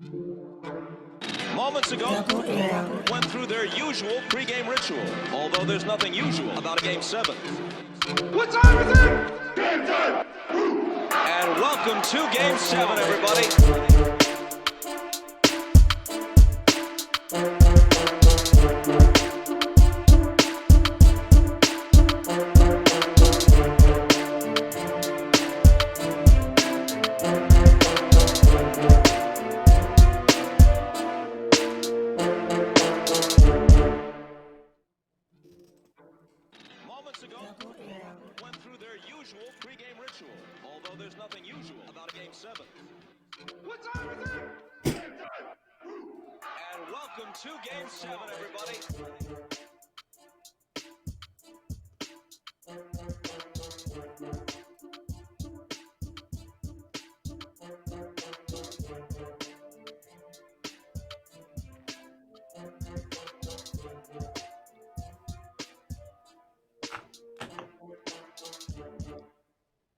Moments ago, went through their usual pregame ritual, although there's nothing usual about a Game 7. What time is it? Game time! And welcome to Game 7, everybody. Moments ago, went through their usual pregame ritual, although there's nothing usual about a Game 7. What time is it? Game time! And welcome to Game 7, everybody.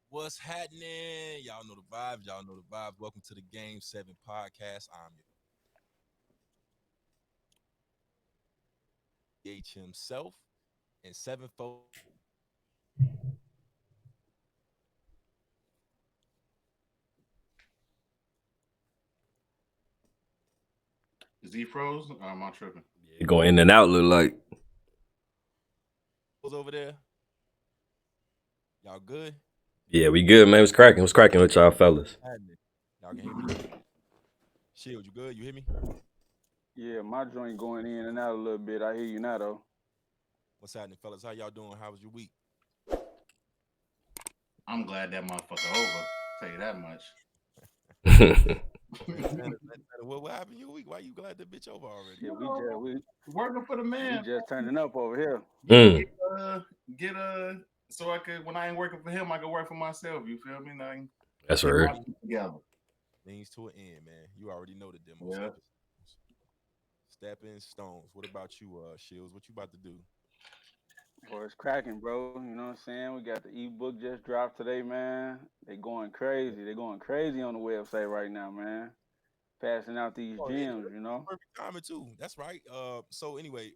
What's happening? Y'all know the vibes. Y'all know the vibes. Welcome to the Game 7 podcast. I'm your H himself and sevenfold. Z froze? Or am I tripping? It going in and out, look like. Who's over there? Y'all good? Yeah, we good, man. It was cracking. It was cracking with y'all fellas. Y'all can hear me? Shield, you good? You hear me? Yeah, my joint going in and out a little bit. I hear you now, though. What's happening, fellas? How y'all doing? How was your week? I'm glad that motherfucker over. Tell you that much. What happened your week? Why you glad that bitch over already? Yeah, we Working for the man. just turning up over here. So I could, when I ain't working for him, I can work for myself. You feel me? Like, That's right. Together. Things to an end, man. You already know the demo. Yeah. Stepping stones. What about you, Shields? What you about to do? Boy, it's cracking, bro. You know what I'm saying? We got the ebook just dropped today, man. They going crazy. They going crazy on the website right now, man. Passing out these gems, you know. Perfect timing too. That's right. So anyway,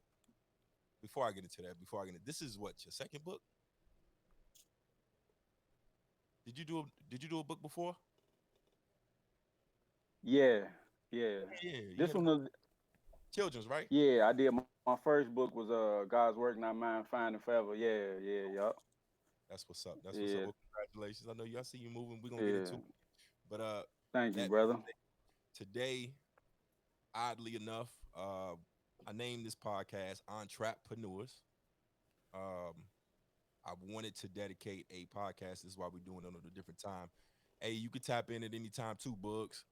before I get into that, this is what, your second book? Did you do a book before? Yeah. This one was children's, right? Yeah, I did. My first book was God's Work, Not Mine, Finding Forever. Yeah. That's what's up. That's what's up. Well, congratulations. I see you moving. We're gonna get into it. But thank you, brother. Today, oddly enough, I named this podcast EnTRAPreneurs. I wanted to dedicate a podcast. This is why we're doing it at a different time. Hey, you could tap in at any time too, Bugs.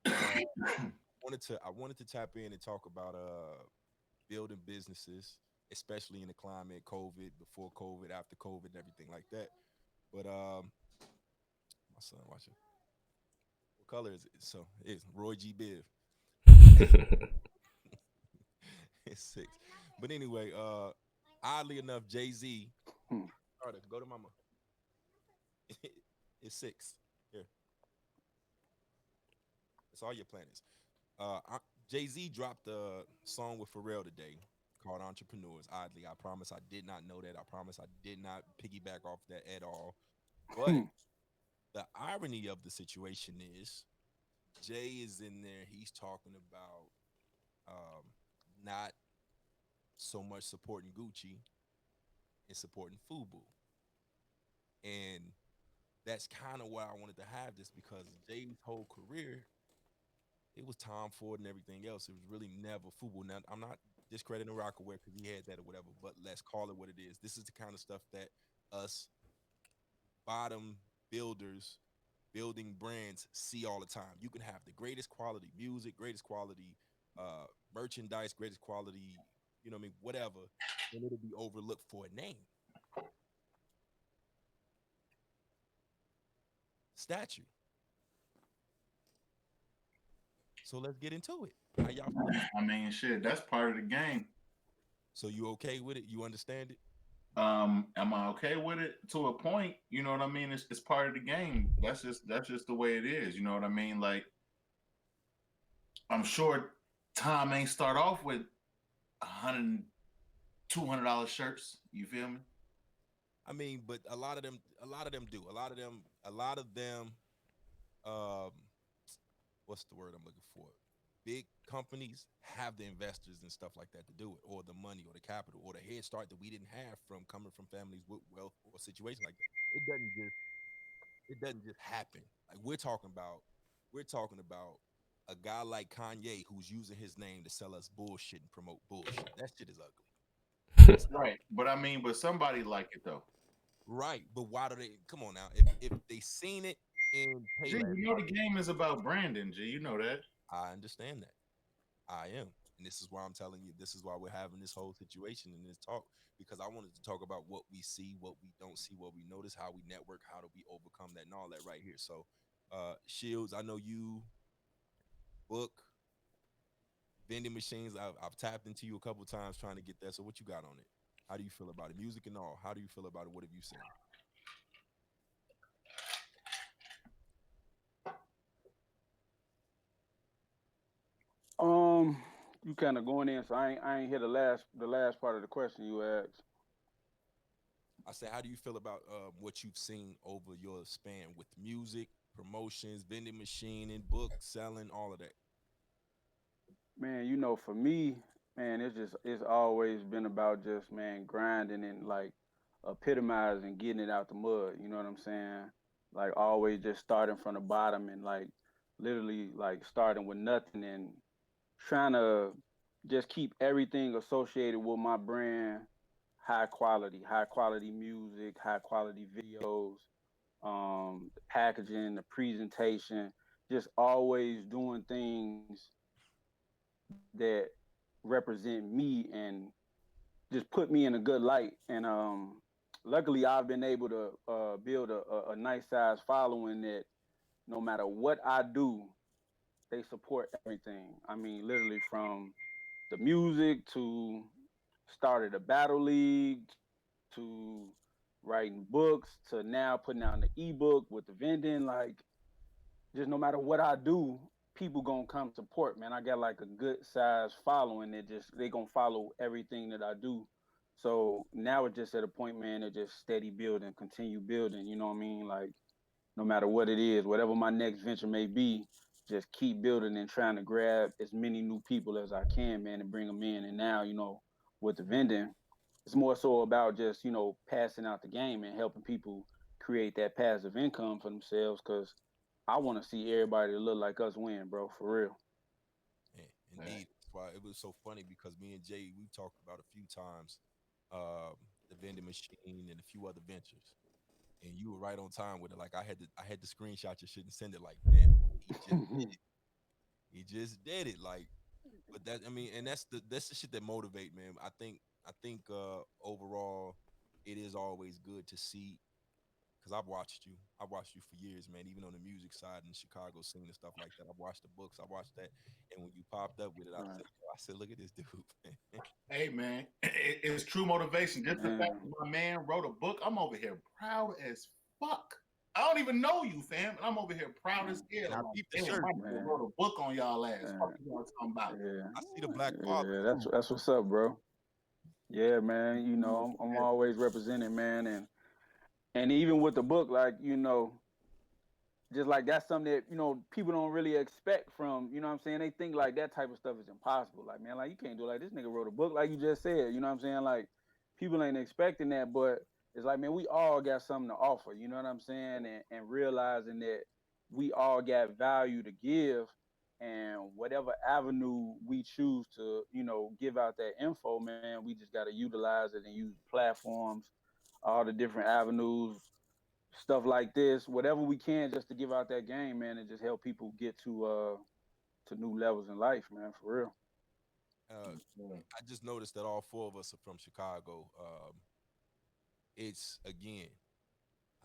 I wanted to tap in and talk about building businesses, especially in the climate, COVID, before COVID, after COVID, and everything like that. But my son watching. What color is it? So it's Roy G. Biv. It's 6. But anyway, oddly enough, Jay-Z. Carter, go to mama. It's 6. Here. That's all your planets. Jay-Z dropped a song with Pharrell today called EnTRAPreneurs. Oddly, I promise I did not know that. I promise I did not piggyback off that at all. But the irony of the situation is Jay is in there. He's talking about not so much supporting Gucci and supporting FUBU. And that's kind of why I wanted to have this, because Jay's whole career, it was Tom Ford and everything else. It was really never FUBU. Now, I'm not discrediting Rockaway because he had that or whatever, but let's call it what it is. This is the kind of stuff that us bottom builders, building brands see all the time. You can have the greatest quality music, greatest quality merchandise, greatest quality, you know what I mean, whatever, and it'll be overlooked for a name. Statue. So let's get into it. How y'all feel? I mean, shit, that's part of the game. So you okay with it? You understand it? Am I okay with it to a point? You know what I mean? It's part of the game. That's just the way it is. You know what I mean? Like, I'm sure Tom ain't start off with 100, $200 shirts. You feel me? I mean, but a lot of them do. A lot of them um what's the word I'm looking for? Big companies have the investors and stuff like that to do it, or the money, or the capital, or the head start that we didn't have from coming from families with wealth or situation like that. It doesn't just happen. Like we're talking about a guy like Kanye who's using his name to sell us bullshit and promote bullshit. That shit is ugly. That's ugly. Right. But I mean, but somebody like it though. Right. But why do they come on now? If they seen it in G, Payless, you know the game is about branding, G. You know that. I understand that. I am. And this is why I'm telling you, this is why we're having this whole situation and this talk, because I wanted to talk about what we see, what we don't see, what we notice, how we network, how do we overcome that and all that right here. So Shields, I know you book vending machines. I've tapped into you a couple times trying to get that. So what you got on it? How do you feel about it? Music and all. How do you feel about it? What have you seen? Um, you kind of going in, so I ain't hear the last part of the question you asked. I say, how do you feel about what you've seen over your span with music, promotions, vending machine, and book selling, all of that? Man, for me, man, it's always been about just man grinding and like epitomizing getting it out the mud. You know what I'm saying? Like always just starting from the bottom and like literally like starting with nothing and trying to just keep everything associated with my brand high quality music, high quality videos, the packaging, the presentation, just always doing things that represent me and just put me in a good light. And luckily, I've been able to build a nice size following that no matter what I do, they support everything. I mean, literally from the music to started a battle league to writing books to now putting out the ebook with the vending. Like, just no matter what I do, people gonna come support, man. I got like a good size following that just they gonna follow everything that I do. So now it's just at a point, man, to just steady building, continue building. You know what I mean? Like no matter what it is, whatever my next venture may be, just keep building and trying to grab as many new people as I can, man, and bring them in. And now, with the vending, it's more so about just, passing out the game and helping people create that passive income for themselves because I want to see everybody that look like us win, bro, for real. Yeah, Yeah. indeed. That's why it was so funny because me and Jay, we talked about a few times um, the vending machine and a few other ventures. And you were right on time with it. Like I had to screenshot your shit and send it like, man, he just did it. He just did it. Like, but that I mean, and that's the shit that motivate, man. I think overall it is always good to see because I've watched you for years, man. Even on the music side in Chicago scene and stuff like that. I've watched the books, I watched that, and when you popped up with it, Right. I said, look at this dude, man. Hey man, it's true motivation. Just the fact Man. that my man wrote a book, I'm over here proud as fuck. I don't even know you, fam, and I'm over here proud as hell. And I I'm like, peeped the damn, shirt. my nigga Man. wrote a book on y'all ass. Fuck Man. you all talking about? Yeah. I see the black father. Yeah. That's what's up, bro. Yeah, man. I'm always representing, man, and even with the book, like, just like that's something that people don't really expect from you know what I'm saying. They think like that type of stuff is impossible. Like man, like you can't do it. Like this nigga wrote a book, like you just said. You know what I'm saying? Like people ain't expecting that, but it's like man, we all got something to offer. You know what I'm saying? And realizing that we all got value to give, and whatever avenue we choose to give out that info, man, we just got to utilize it and use platforms, all the different avenues, stuff like this, whatever we can, just to give out that game, man, and just help people get to new levels in life, man, for real. Uh, Yeah. I just noticed that all four of us are from Chicago. It's again,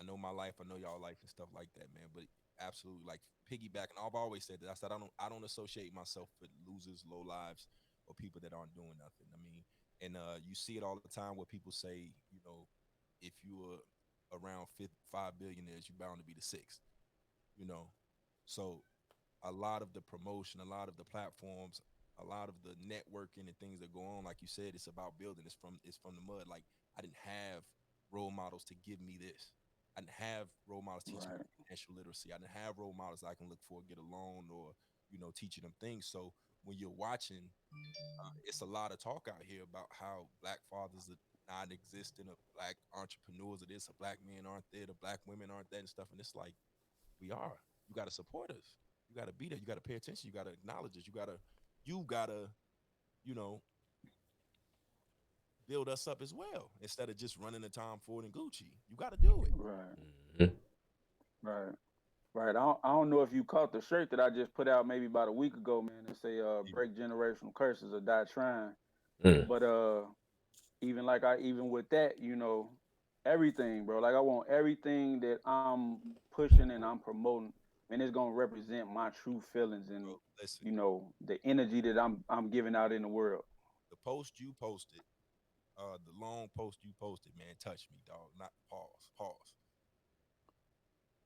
I know my life, I know y'all life and stuff like that, man. But absolutely, like piggybacking. I've always said that. I said I don't associate myself with losers, low lives, or people that aren't doing nothing. I mean, and you see it all the time where people say, if you are around 5 billionaires, you're bound to be the sixth. You know, so a lot of the promotion, a lot of the platforms, a lot of the networking and things that go on, like you said, it's about building. It's from the mud. Like I didn't have role models to give me this. I didn't have role models teaching me Right. financial literacy. I didn't have role models I can look for, get a loan, or teaching them things. So when you're watching, it's a lot of talk out here about how black fathers are non-existent, of black entrepreneurs of this, of black men aren't there, the black women aren't that and stuff. And it's like, we are. You got to support us. You got to be there. You got to pay attention. You got to acknowledge us. You gotta, you know, build us up as well instead of just running the Tom Ford and Gucci. You got to do it. Right. Mhm. Right. Right. I don't know if you caught the shirt that I just put out maybe about a week ago, man. It say break generational curses or die trying. Mm. But even with that, everything, bro. Like I want everything that I'm pushing and I'm promoting, and it's gonna represent my true feelings and Bro, listen, the energy that I'm giving out in the world. the post you posted, the long post you posted, man, touched me, dog. Not pause.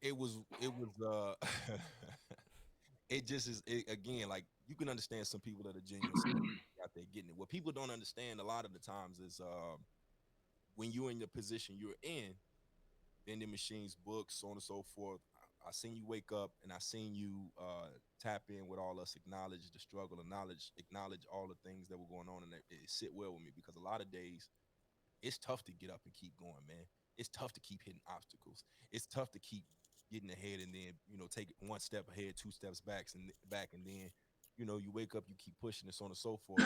It was it just is again, like you can understand some people that are genuine out there getting it. What people don't understand a lot of the times is when you're in the position you're in, vending machines, books, so on and so forth. I seen you wake up and I seen you tap in with all us, acknowledge the struggle, acknowledge all the things that were going on, and it sit well with me because a lot of days it's tough to get up and keep going, man. It's tough to keep hitting obstacles. It's tough to keep getting ahead and then take it one step ahead, two steps back, and then you wake up, you keep pushing, and so on and so forth.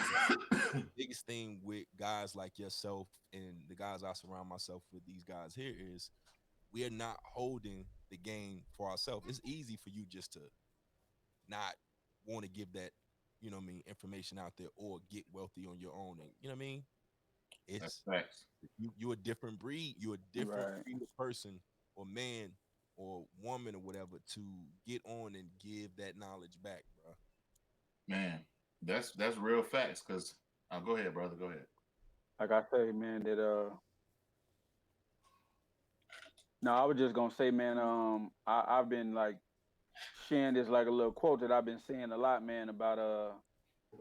But biggest thing with guys like yourself and the guys I surround myself with, these guys here, is we are not holding the game for ourselves. It's easy for you just to not want to give that, information out there or get wealthy on your own. And you know what I mean? That's It's facts. you're a different breed. You're a different Right. breed of person or man or woman or whatever to get on and give that knowledge back, bro. Man, that's real facts. Cause go ahead, brother. Go ahead. Like I say, man, that no, I was just gonna say, man, I've been like sharing this like a little quote that I've been saying a lot, man, about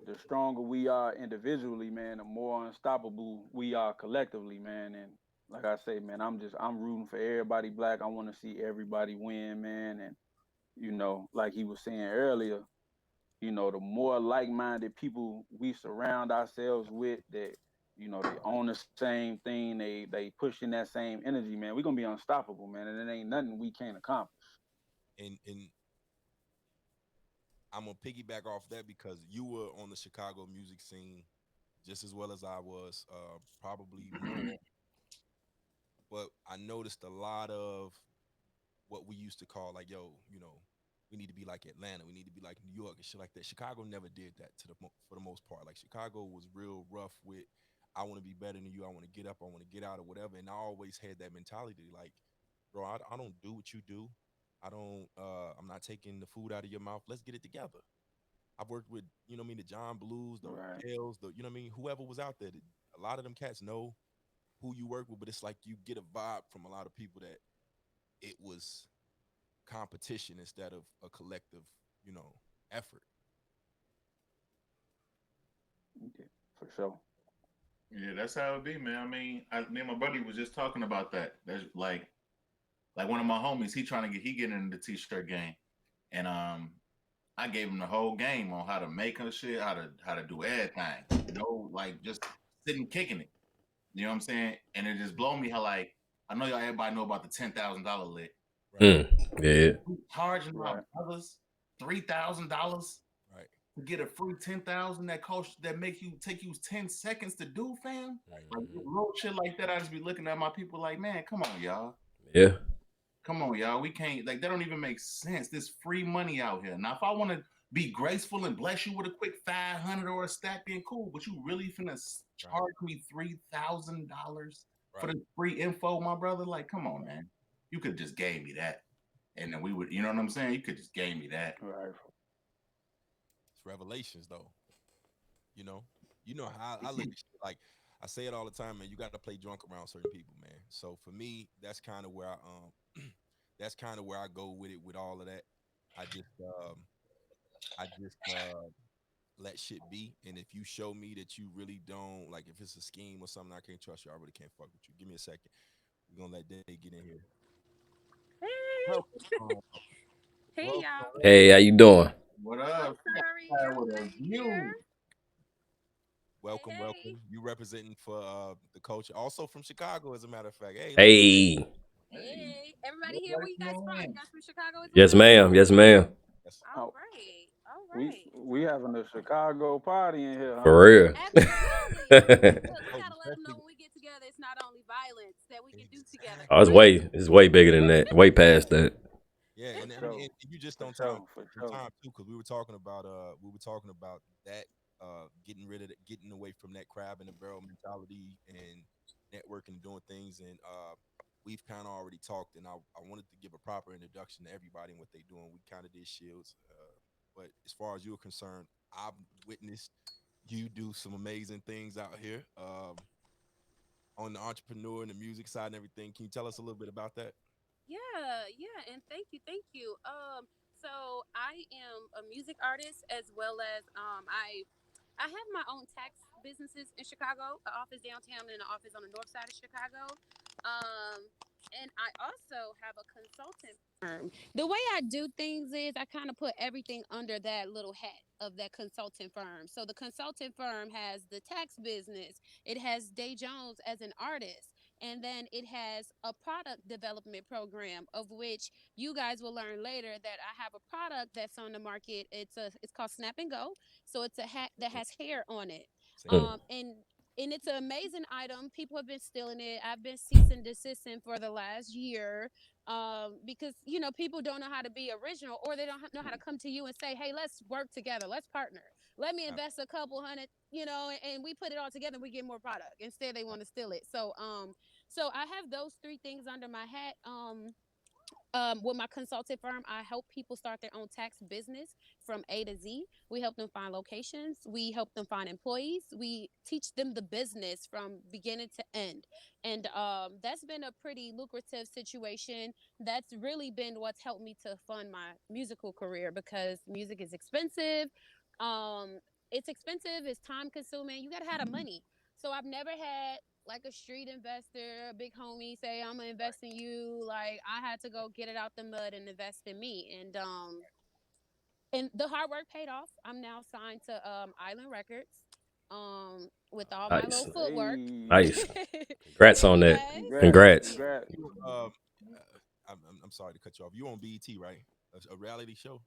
the stronger we are individually, man, the more unstoppable we are collectively, man. And like I say, man, I'm rooting for everybody black. I want to see everybody win, man. And like he was saying earlier, the more like-minded people we surround ourselves with, that they own the same thing, they pushing that same energy, man. We're gonna be unstoppable, man. And it ain't nothing we can't accomplish. And I'm gonna piggyback off that because you were on the Chicago music scene just as well as I was, probably more. But I noticed a lot of what we used to call like, yo, we need to be like Atlanta, we need to be like New York and shit like that. Chicago never did that for the most part. Like Chicago was real rough with, I want to be better than you, I want to get up, I want to get out or whatever. And I always had that mentality, like, bro, I don't do what you do. I'm not taking the food out of your mouth. Let's get it together. I've worked with, what I mean, the John Blues, the Right. Pales, the, what I mean, whoever was out there. A lot of them cats know who you work with, but it's like you get a vibe from a lot of people that it was competition instead of a collective, effort. Yeah, for sure. Yeah, that's how it be, man. I mean, me and my buddy was just talking about that. There's like one of my homies, he getting into the t-shirt game, and I gave him the whole game on how to make her shit, how to do everything. Like just sitting kicking it. You know what I'm saying? And it just blow me how like I know y'all everybody know about the $10,000 lit. Right, Mm. Yeah. We charging my Right. brothers $3,000 right. to get a free 10,000 that make you take you 10 seconds to do, fam. Like Mhm. little shit like that. I just be looking at my people like, man, come on, y'all. Yeah. Come on, y'all. We can't like that don't even make sense. There's free money out here. Now, if I want to be graceful and bless you with a quick 500 or a stack, then cool. But you really finna Right, charge me $3,000 for right, the free info, my brother? Like, come on, man. You could just gave me that, and then we would. You know what I'm saying? You could just gave me that. Right. it's revelations though. You know, how I look at shit. Like I say it all the time, man. You got to play drunk around certain people, man. So for me, that's kind of where that's kind of where I go with it with all of that. I just I just let shit be. And if you show me that you really don't like, if it's a scheme or something, I can't trust you. I really can't fuck with you. Give me a second. We're gonna let Day get in here. Hey, Welcome. hey, Welcome. y'all. Hey, how you doing? What I'm up? sorry. Guy I'm with a glad you're view. here. Welcome, Hey. welcome. You representing for the culture, also from Chicago, as a matter of fact. Hey, Hey. Hey. Everybody Look here? like Where you you guys on from? in. You guys from Chicago as Yes, well? ma'am. Yes, ma'am. yes. All Oh, right. All we right. we having a Chicago party in here, huh? For real. Absolutely. Look, we Oh, gotta let them know especially when we get together, it's not only violence that we can do together. Oh, Right? it's way bigger than that. Way past that. yeah, For and I mean, sure. and you just For don't sure. time For some sure. time too, because we were talking about that getting rid of getting away from that crab in the barrel mentality and networking and doing things, and we've kind of already talked, and I wanted to give a proper introduction to everybody and what they're doing. We kind of did shields, but as far as you're concerned, I've witnessed you do some amazing things out here on the entrepreneur and the music side and everything. Can you tell us a little bit about that? Yeah, and thank you, thank you. So I am a music artist as well as I have my own tax businesses in Chicago, an office downtown and an office on the north side of Chicago. Um, and I also have a consultant firm. The way I do things is I kind of put everything under that little hat of that consultant firm. So the consultant firm has the tax business, it has Day Jones as an artist, and then it has a product development program of which you guys will learn later that I have a product that's on the market. It's called Snap and Go. So it's a hat that has hair on it. Say Mm. And it's an amazing item. People have been stealing it. I've been cease and desisting for the last year because people don't know how to be original, or they don't know how to come to you and say, hey, let's work together, let's partner, let me invest a couple hundred, and we put it all together and we get more product. Instead they want to steal it. So I have those three things under my hat. With my consulting firm, I help people start their own tax business from A to Z. We help them find locations. We help them find employees. We teach them the business from beginning to end. And that's been a pretty lucrative situation. That's really been what's helped me to fund my musical career because music is expensive. Um, it's expensive, it's time consuming. You got to have the money. So I've never had like a street investor, a big homie say, I'm gonna invest in you. Like I had to go get it out the mud and invest in me. And the hard work paid off. I'm now signed to Island Records with all my little Nice. footwork. Hey. Nice. Congrats Thank on you that. guys. Congrats. Congrats. Congrats. you I'm sorry to cut you off. You on BET, right? A reality show.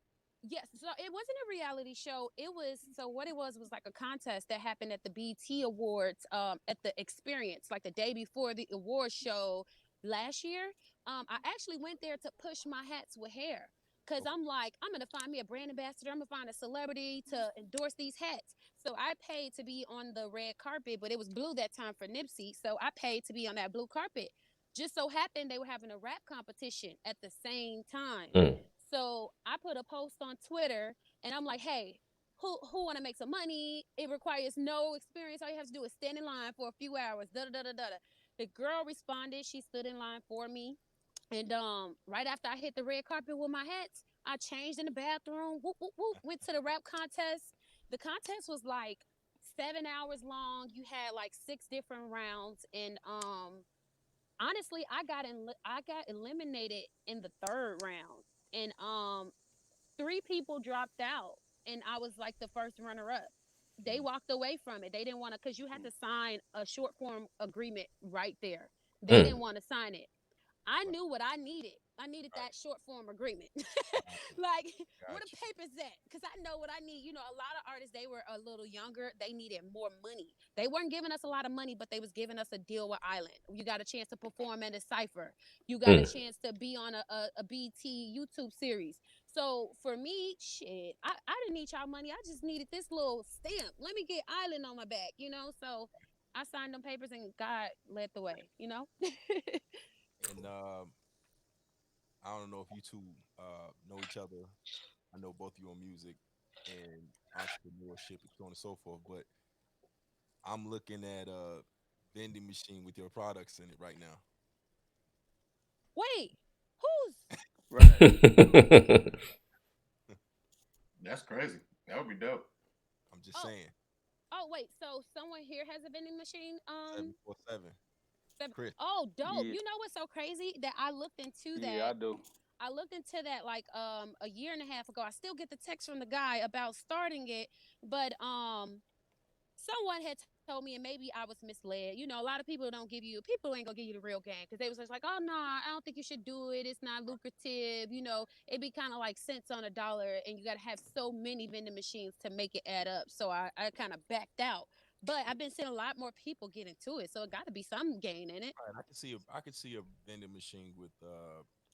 Yes, so it wasn't a reality show. It was so what it was like a contest that happened at the BT Awards, at the Experience, like the day before the award show last year. I actually went there to push my hats with hair because I'm like, I'm gonna find me a brand ambassador. I'm gonna find a celebrity to endorse these hats. So I paid to be on the red carpet, but it was blue that time for Nipsey. So I paid to be on that blue carpet. Just so happened they were having a rap competition at the same time. Mm. So I put a post on Twitter and I'm like, hey, who want to make some money? It requires no experience. All you have to do is stand in line for a few hours. Da da da da da. The girl responded. She stood in line for me. And right after I hit the red carpet with my hats, I changed in the bathroom. Whoop, whoop, whoop, went to the rap contest. The contest was like 7 hours long. You had like 6 different rounds, and honestly, I got eliminated in the third round, and three people dropped out, and I was like the first runner up. They walked away from it. They didn't want to because you had to sign a short form agreement right there. They Mm. didn't want to sign it. I Right, knew what I needed. I needed right. that short form agreement. Got you. Like, where Got the papers at? Because I know what I need. A lot of artists, they were a little younger. They needed more money. They weren't giving us a lot of money, but they was giving us a deal with Island. You got a chance to perform at a Cypher. You got a Mm. chance to be on a BT YouTube series. So for me, shit, I didn't need y'all money. I just needed this little stamp. Let me get Island on my back. So I signed them papers and God led the way. And I don't know if you two know each other. I know both of you on music and entrepreneurship and so on and so forth, but I'm looking at a vending machine with your products in it right now. Wait, who's Right. That's crazy. That would be dope. I'm just Oh, saying. oh, wait. So someone here has a vending machine. 747. Seven. Chris. Oh, dope. Yeah, You know what's so crazy that I looked into yeah, that. I do. I looked into that like a year and a half ago. I still get the text from the guy about starting it, but someone had told me, and maybe I was misled. You know, a lot of people don't give you, people ain't gonna give you the real game because they was just like, oh no, I don't think you should do it. It's not lucrative. You know, it'd be kind of like cents on a dollar, and you got to have so many vending machines to make it add up. So I kind of backed out. But I've been seeing a lot more people get into it, so it got to be some gain in it. Right, I could see a vending machine with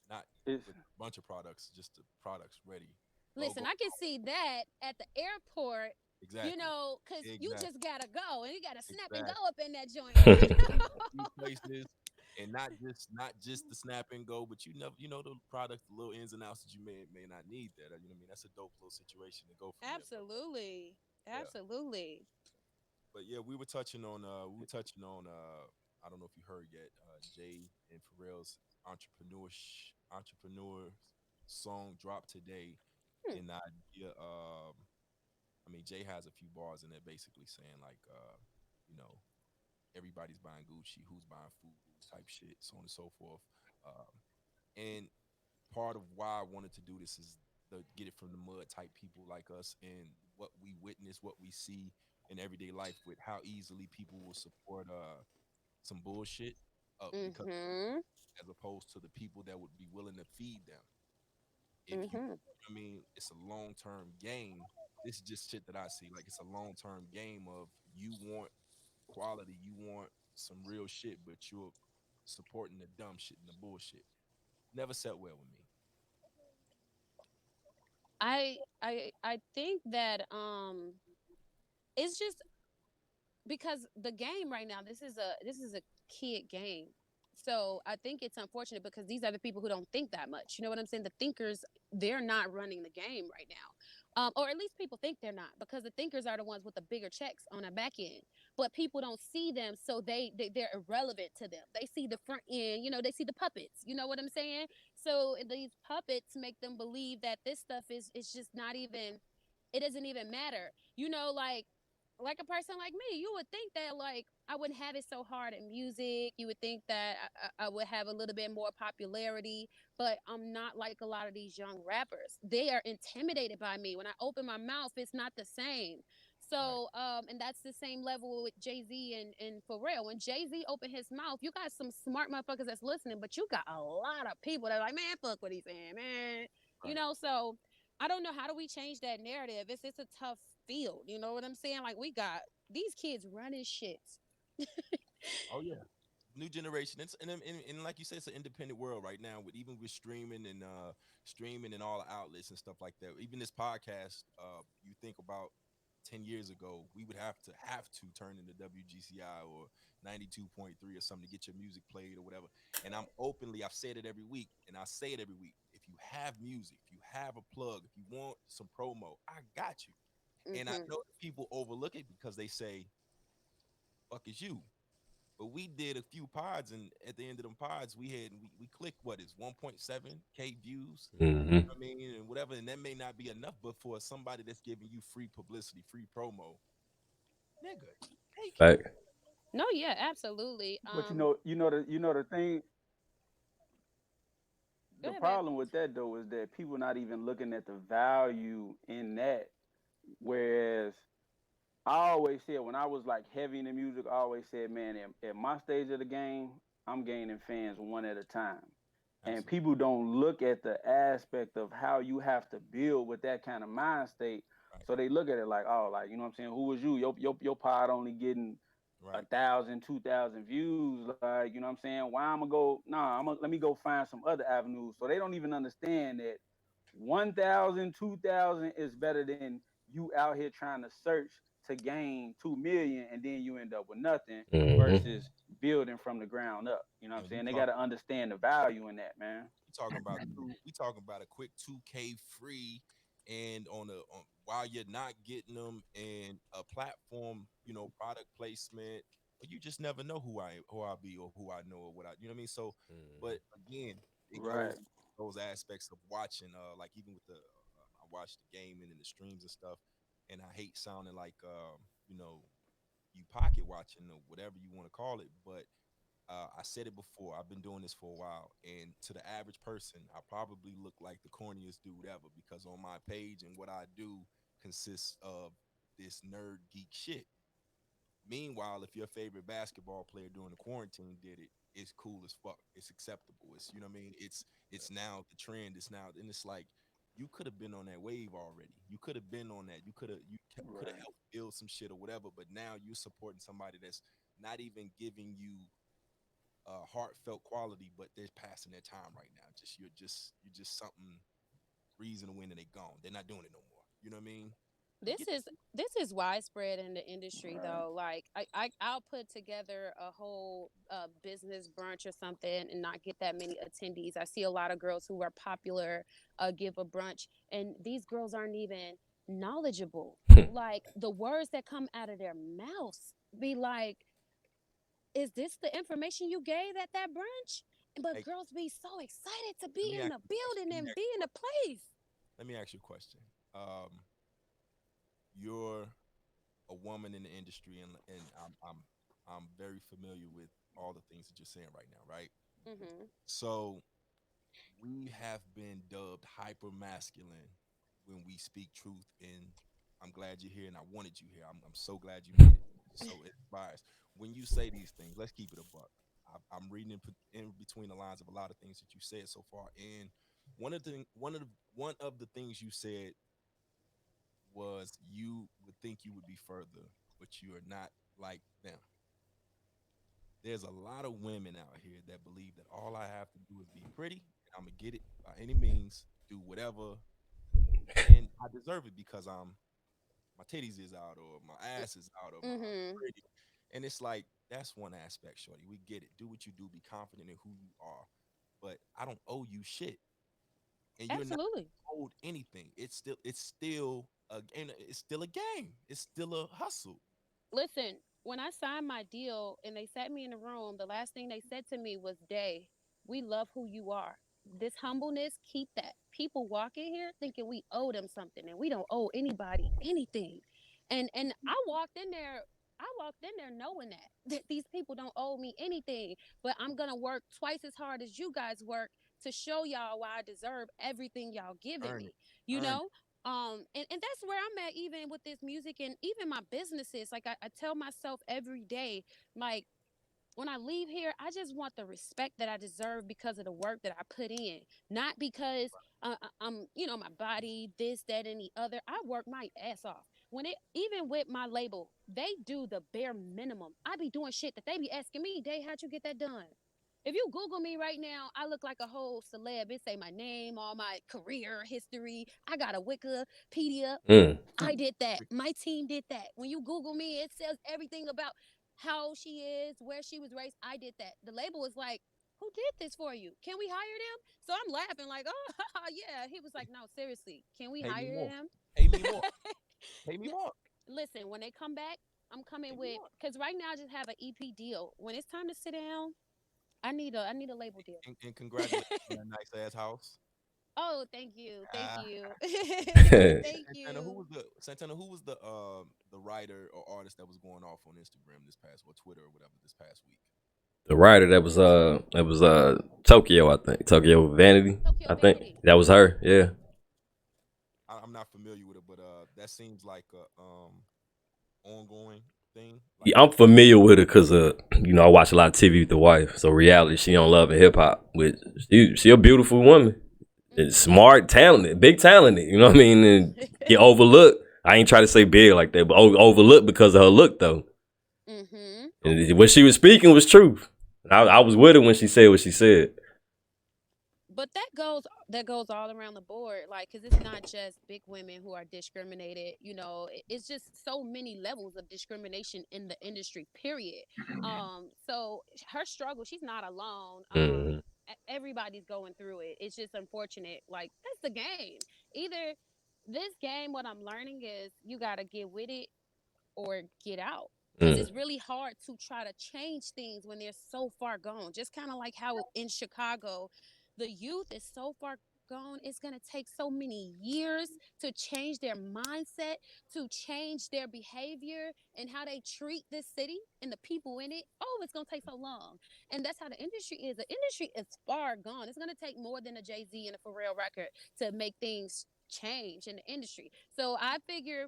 not It's with a bunch of products, just the products ready. Listen, Logo. I can see that at the airport, you Exactly. know, because you Exactly. just gotta go and you gotta snap and go Exactly. up in that joint. You A few know? places, and not just the snap and go, but you know the product, the little ins and outs that you may not need. That you know what I mean. That's a dope little situation to go from there. Absolutely. Yeah, Absolutely. but yeah, we were touching on I don't know if you heard yet, Jay and Pharrell's entrepreneur song dropped today, Hmm. and the idea I mean Jay has a few bars in there basically saying like you know everybody's buying Gucci, who's buying Fubu type shit, so on and so forth. Um, and part of why I wanted to do this is the get it from the mud type people like us and what we witness, what we see in everyday life with how easily people will support some bullshit because Mm-hmm. as opposed to the people that would be willing to feed them. If you, Mm-hmm. I mean, it's a long term game. This is just shit that I see. Like it's a long term game of you want quality, you want some real shit, but you're supporting the dumb shit and the bullshit. Never set well with me. I think that it's just because the game right now, this is a kid game. So I think it's unfortunate because these are the people who don't think that much. You know what I'm saying? The thinkers, they're not running the game right now. Or at least people think they're not, because the thinkers are the ones with the bigger checks on the back end. But people don't see them, so they're irrelevant to them. They see the front end, you know, they see the puppets. You know what I'm saying? So these puppets make them believe that this stuff is just not even, it doesn't even matter. You know, like a person like me, you would think that like I wouldn't have it so hard in music. You would think that I would have a little bit more popularity, but I'm not like a lot of these young rappers. They are intimidated by me. When I open my mouth, it's not the same. Right. So, and that's the same level with Jay Z and Pharrell. When Jay Z opened his mouth, you got some smart motherfuckers that's listening, but you got a lot of people that are like, man, fuck what he's saying, man. You Right. know, so I don't know, how do we change that narrative? It's a tough field. You know what I'm saying? Like we got these kids running shit. Oh yeah. New generation. It's and like you said, it's an independent world right now with even with streaming and all the outlets and stuff like that. Even this podcast, you think about 10 years ago, we would have to turn into WGCI or 92.3 or something to get your music played or whatever. And I've said it every week, and I say it every week. If you have music, if you have a plug, if you want some promo, I got you. And I Hmm. know that people overlook it because they say, fuck is you. But we did a few pods, and at the end of them pods, we clicked what is 1.7K views. hmm I mean, and whatever, and that may not be enough, but for somebody that's giving you free publicity, free promo, nigga, take it. Fact. No, yeah, absolutely. But you know the thing. Go The ahead, babe. problem with that though is that people not even looking at the value in that. Whereas I always said when I was like heavy in the music, I always said, man, at my stage of the game, I'm gaining fans one at a time. And Absolutely. people don't look at the aspect of how you have to build with that kind of mind state. Right. So they look at it like, oh, like you know what I'm saying? Who was you? Your pod only getting Right. 1,000, 2,000 views. Like you know what I'm saying? Why I'm gonna go? Nah, let me go find some other avenues. So they don't even understand that 1,000, 2,000 is better than you out here trying to search to gain 2 million and then you end up with nothing hmm versus building from the ground up. You know what I'm And saying? They got to understand the value in that, man. we talking about a quick 2K free, and while you're not getting them and a platform, you know, product placement, but you just never know who I be or who I know or what I, you know what I mean? So, but again, it Right. goes those aspects of watching, like even with the watch the gaming and the streams and stuff. And I hate sounding like you know, you pocket watching or whatever you want to call it, but I said it before. I've been doing this for a while, and to the average person, I probably look like the corniest dude ever because on my page and what I do consists of this nerd geek shit. Meanwhile, if your favorite basketball player during the quarantine did it, it's cool as fuck. It's acceptable. It's, you know what I mean? It's now the trend. It's now, and it's like you could have been on that wave already. You could have been on that. Could have Right. helped build some shit or whatever. But now you're supporting somebody that's not even giving you heartfelt quality, but they're passing their time right now. You're just something reason to win and they gone. They're not doing it no more. You know what I mean? this Get is this is widespread in the industry Right. though. Like I'll put together a whole business brunch or something and not get that many attendees. I see a lot of girls who are popular give a brunch, and these girls aren't even knowledgeable. Like the words that come out of their mouths be like, is this the information you gave at that brunch? But hey, girls be so excited to let be me in ask the you a question. building and be in the place. Let me ask you a question. You're a woman in the industry, and I'm very familiar with all the things that you're saying right now, right? Hmm. So we have been dubbed hyper masculine when we speak truth, and I'm glad you're here, and I wanted you here. I'm so glad you made it. So it inspires when you say these things. Let's keep it a buck. I'm reading in between the lines of a lot of things that you said so far, and one of the things you said was you would think you would be further, but you are not like them. There's a lot of women out here that believe that all I have to do is be pretty, and I'm gonna get it by any means, do whatever, and I deserve it because my titties is out or my ass is out or my I'm Hmm. pretty. And it's like that's one aspect, shorty. We get it. Do what you do. Be confident in who you are. But I don't owe you shit, and you're not Absolutely. owed anything. It's still a game. It's still a game. It's still a hustle. Listen, when I signed my deal and they sat me in the room, the last thing they said to me was, Day, we love who you are. This humbleness, keep that. People walk in here thinking we owe them something, and we don't owe anybody anything. And I walked in there knowing that these people don't owe me anything, but I'm gonna work twice as hard as you guys work to show y'all why I deserve everything y'all giving Earn me. it. You Earn know, and that's where I'm at even with this music and even my businesses. Like I tell myself every day, like when I leave here, I just want the respect that I deserve because of the work that I put in, not because I'm, my body, this, that, and the other. I work my ass off. When it even with my label, they do the bare minimum. I be doing shit that they be asking me, Day, how'd you get that done? If you Google me right now, I look like a whole celeb. It say my name, all my career history. I got a Wikipedia. Mm. I did that. My team did that. When you Google me, it says everything about how she is, where she was raised. I did that. The label was like, who did this for you? Can we hire them? So I'm laughing like, oh, yeah. He was like, no, seriously, can we Pay me hire more. them? Pay me more. Pay me more. Listen, when they come back, I'm Pay coming me with, more. because right now I just have an EP deal. When it's time to sit down, I need a label deal. And congratulations on that nice ass house. Oh, thank you. Thank Ah, you. Thank Santana, you. Who was the writer or artist that was going off on Instagram this past or Twitter or whatever this past week? The writer that was Tokyo, I think. Tokyo Vanity, Tokyo I think. Vanity. That was her, yeah. I'm not familiar with it, but that seems like a ongoing thing. Like Yeah, I'm familiar with her because I watch a lot of TV with the wife. So reality, she on Love and Hip Hop. With she a beautiful woman. And Hmm. smart, talented, big talented. You know what I mean? And get overlooked. I ain't try to say big like that, but overlooked because of her look though. Hmm. And what she was speaking was truth. I was with her when she said what she said. But that goes all around the board, like, because it's not just big women who are discriminated. It's just so many levels of discrimination in the industry, period. So her struggle, she's not alone. Mm-hmm. Everybody's going through it. It's just unfortunate. Like, that's the game. Either this game, what I'm learning is you got to get with it or get out, because Mm. it's really hard to try to change things when they're so far gone. Just kind of like how in Chicago, the youth is so far gone, it's going to take so many years to change their mindset, to change their behavior and how they treat this city and the people in it. Oh, it's going to take so long. And that's how the industry is. The industry is far gone. It's going to take more than a Jay-Z and a Pharrell record to make things change in the industry. So I figure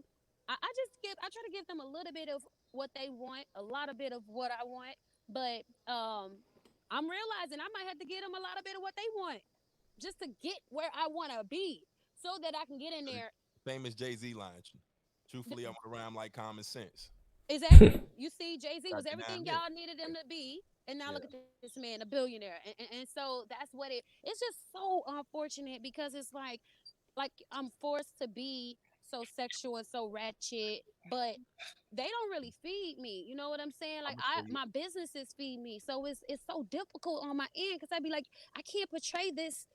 I try to give them a little bit of what they want, a lot of bit of what I want, but I'm realizing I might have to give them a lot of bit of what they want just to get where I want to be so that I can get in there. Famous Jay-Z line. Truthfully, I'm around like common sense. Exactly. You see, Jay-Z Got was you 9 everything mil. y'all needed him to be. And now Yeah. look at this man, a billionaire. And so that's what it's just so unfortunate because it's like I'm forced to be so sexual and so ratchet, but they don't really feed me. You know what I'm saying? I'm Like gonna tell you. my businesses feed me. So it's so difficult on my end because I'd be like, I can't portray this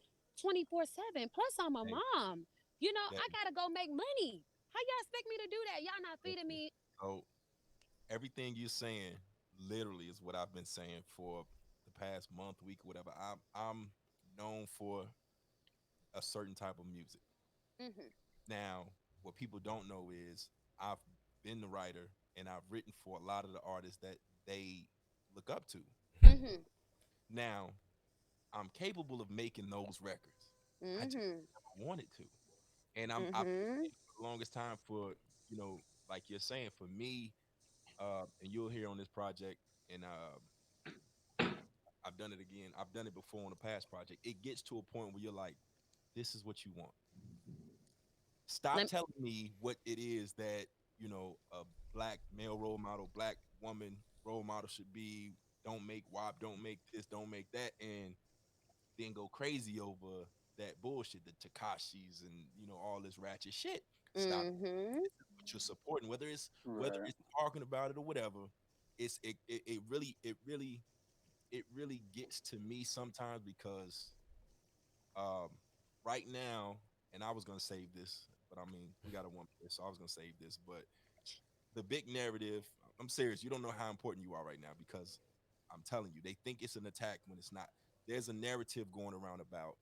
24/7. Plus I'm a Hey, mom. You know, hey, I gotta go make money. How y'all expect me to do that? Y'all not feeding listen. me. So everything you're saying literally is what I've been saying for the past month, week, whatever. I'm known for a certain type of music. Hmm. Now, what people don't know is I've been the writer and I've written for a lot of the artists that they look up to. Hmm. Now, I'm capable of making those records. I just Hmm. never wanted to. And I've been Hmm. saying for the longest time for, like you're saying, for me, and you'll hear on this project, and I've done it again. I've done it before on a past project. It gets to a point where you're like, this is what you want. Stop Let, telling me what it is that, a black male role model, black woman role model should be. Don't make WAP, don't make this, don't make that, and then go crazy over that bullshit, the Takashis and all this ratchet shit. Stop. hmm. This is what you're supporting, whether Right. it's talking about it or whatever. It really gets to me sometimes because um right now, and I was gonna save this, but I mean we got a 1 minute, so I was gonna save this. But the big narrative, I'm serious, you don't know how important you are right now because I'm telling you, they think it's an attack when it's not. There's a narrative going around about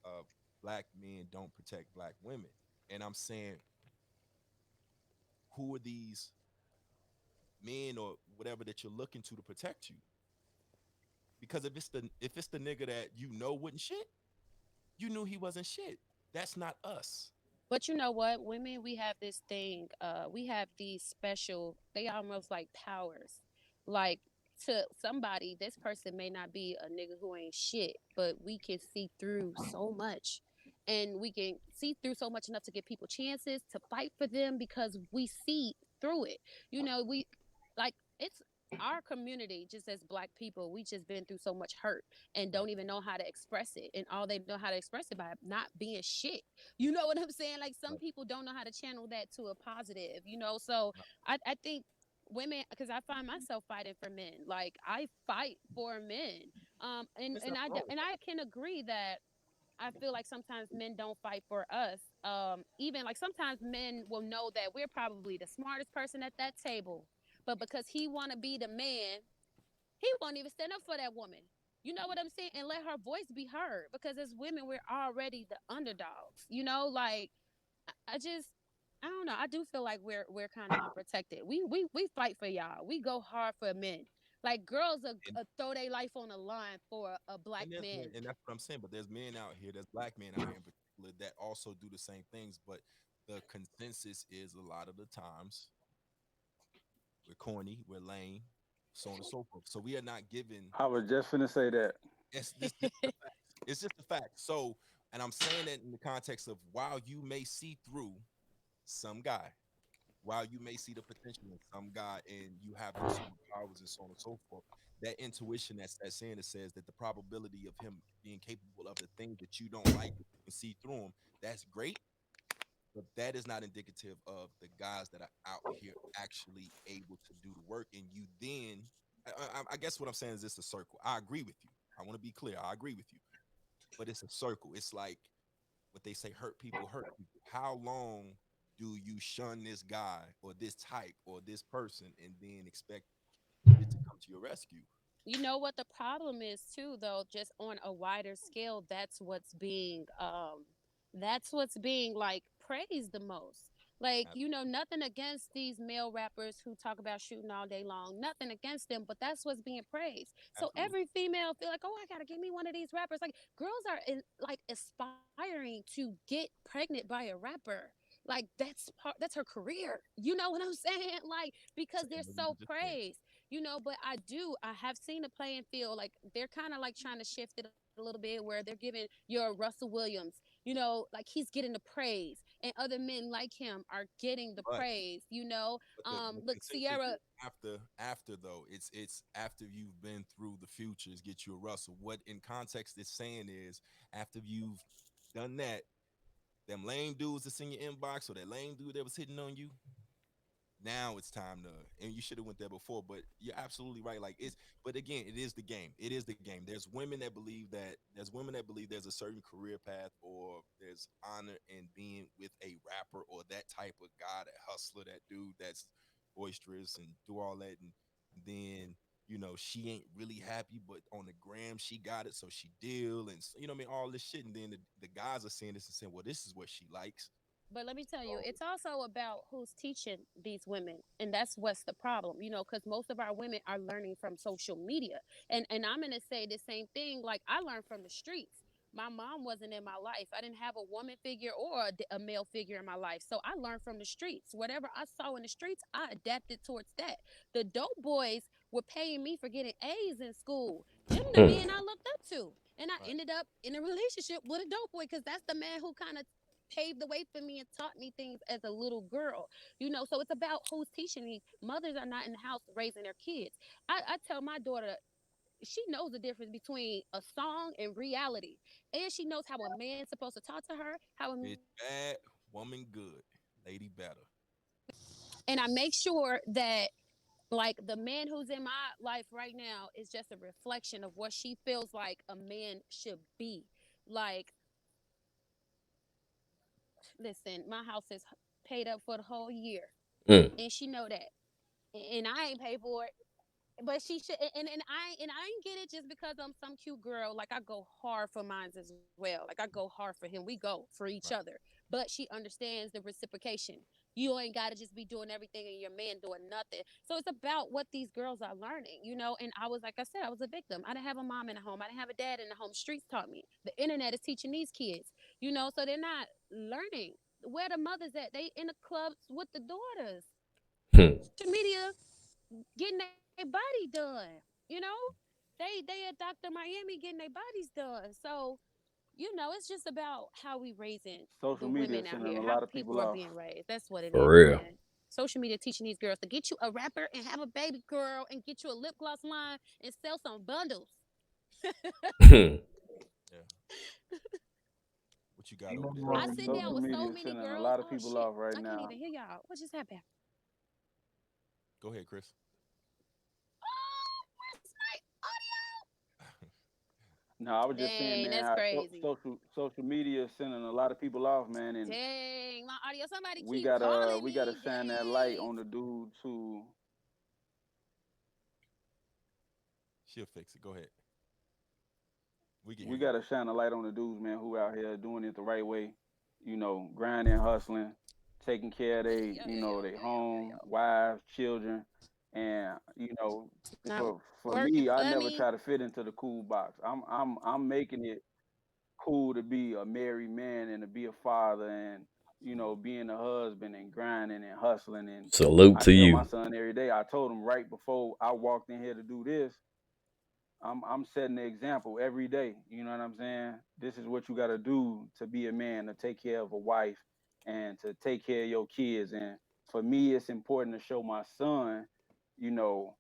uh black men don't protect black women. And I'm saying, who are these men or whatever that you're looking to protect you? Because if it's the nigga that wouldn't shit, you knew he wasn't shit. That's not us. But you know what? Women, we have this thing. We have these special. They almost like powers. Like to somebody, this person may not be a nigga who ain't shit, but we can see through so much, and we can see through so much enough to give people chances to fight for them because we see through it. You know, we like it's our community. Just as black people, we just been through so much hurt and don't even know how to express it, and all they know how to express it by not being shit. You know what I'm saying? Like some Right. people don't know how to channel that to a positive, you know? So I think women, because I find myself fighting for men. Like I fight for men. And, There's and nothing I, wrong with and I can agree that I feel like sometimes men don't fight for us. Even like sometimes men will know that we're probably the smartest person at that table, but because he want to be the man, he won't even stand up for that woman. You know what I'm saying? And let her voice be heard. Because as women, we're already the underdogs. You know, like I just I don't know. I do feel like we're kind of unprotected. We fight for y'all. We go hard for men. Like girls it. throw their life on the line for a black man. And that's what I'm saying. But there's men out here, there's black men out here in particular that also do the same things. But the consensus is a lot of the times we're corny, we're lame, so on and so forth. So we are not given. I was just finna say that. This is the fact. It's just a fact. So, and I'm saying that in the context of, while you may see through some guy, while you may see the potential in some guy, and you have those superpowers and so on and so forth, that intuition that's saying, that says that the probability of him being capable of the things that you don't like, that you can see through him, that's great. But that is not indicative of the guys that are out here actually able to do the work. And you then, I guess what I'm saying is, it's a circle. I agree with you. I want to be clear. I agree with you. But it's a circle. It's like what they say, hurt people hurt people. How long do you shun this guy or this type or this person and then expect it to come to your rescue? You know what the problem is too, though, just on a wider scale, that's what's being like praised the most. Like, Ab- you know, nothing against these male rappers who talk about shooting all day long, nothing against them, but that's what's being praised. So Absolutely. every female feel like, oh, I gotta give me one of these rappers. Like, girls are like aspiring to get pregnant by a rapper. Like, that's her career. You know what I'm saying? Like, because they're Saying what so you just said. praised, you know. But I have seen the playing field, like they're kind of like trying to shift it a little bit, where they're giving your Russell Williams, you know, like he's getting the praise, and other men like him are getting the But praise, you know. but the Look, consensus Sierra. is after though. It's after you've been through the futures, get you a Russell. What in context it's saying is after you've done that, them lame dudes that's in your inbox or that lame dude that was hitting on you, now it's time to, and you should have went there before, but you're absolutely right. Like it's, but again, it is the game. It is the game. There's women that believe there's a certain career path or there's honor in being with a rapper or that type of guy, that hustler, that dude that's boisterous and do all that, and then she ain't really happy, but on the gram she got it, so she deal, and I mean, all this shit, and then the guys are seeing this and saying, well, this is what she likes. But let me tell you, So it's also about who's teaching these women, and that's what's the problem, you know, because most of our women are learning from social media, and I'm gonna say the same thing. Like, I learned from the streets. My mom wasn't in my life. I didn't have a woman figure or a male figure in my life, so I learned from the streets. Whatever I saw in the streets, I adapted towards that. The dope boys were paying me for getting A's in school. Them the Hmm. men I looked up to, and I right, ended up in a relationship with a dope boy because that's the man who kind of paved the way for me and taught me things as a little girl. You know, so it's about who's teaching these. Mothers are not in the house raising their kids. I tell my daughter, she knows the difference between a song and reality, and she knows how a man's supposed to talk to her, how a bitch man supposed to bad, treat her, woman and good, lady better. and I make sure that, like, the man who's in my life right now is just a reflection of what she feels like a man should be. Like, listen, my house is paid up for the whole year, Mm. and she know that, and I ain't paid for it. But she should, and I ain't get it just because I'm some cute girl. Like, I go hard for mines as well. Like, I go hard for him. We go for each Right. other. But she understands the reciprocation. You ain't got to just be doing everything and your man doing nothing. So it's about what these girls are learning, you know. And I was, like I said, I was a victim. I didn't have a mom in the home. I didn't have a dad in the home. Streets taught me. The internet is teaching these kids, you know. So they're not learning. Where the mothers at? They in the clubs with the daughters. Hmm. Social media getting their body done. You know, they at Dr. Miami getting their bodies done. So, you know, it's just about how we raising Social the media women is out sending here, a how lot of people people are off. being raised. That's what it For is, real. man. Social media teaching these girls to get you a rapper and have a baby girl and get you a lip gloss line and sell some bundles. Hmm. Yeah. What you got Ain't over nothing there, I wrong Chris? with sit down social with so media many sending a girls. lot of Oh people shit, off right I can't now. even hear y'all. What just happened? Go ahead, Chris. Oh, where's my audio? No, I was just saying, Dang, man, that's how crazy. social media is sending a lot of people off, man, and Dang, my audio. Somebody we keep gotta calling we gotta me. shine that light Dang. on the dudes who She'll fix it. Go ahead. We can hear we you. gotta shine a light on the dudes, man, who out here doing it the right way. You know, grinding, hustling, taking care of they, Yeah, you yeah, know, yeah, their yeah, yeah, home, yeah. wives, children, and Not for working me, I for never me. try to fit into the cool box. I'm making it cool to be a married man and to be a father and being a husband and grinding and hustling. And Salute I to tell my you. son every day. I told him right before I walked in here to do this. I'm setting the example every day. You know what I'm saying? This is what you got to do to be a man, to take care of a wife and to take care of your kids. And for me, it's important to show my son, you know,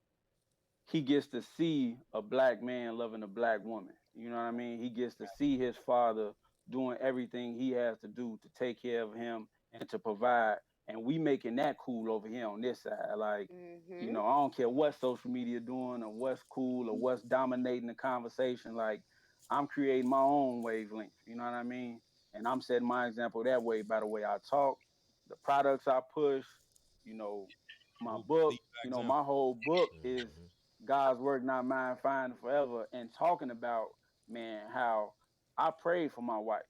he gets to see a black man loving a black woman. You know what I mean? He gets to see his father doing everything he has to do to take care of him and to provide. And we making that cool over here on this side. Like, Mm-hmm. I don't care what social media doing or what's cool or what's dominating the conversation. Like, I'm creating my own wavelength. You know what I mean? And I'm setting my example that way by the way I talk, the products I push, you know, my True. book, Lead by example. my whole book is Mhm. God's work, not mine, fine forever, and talking about, man, how I prayed for my wife.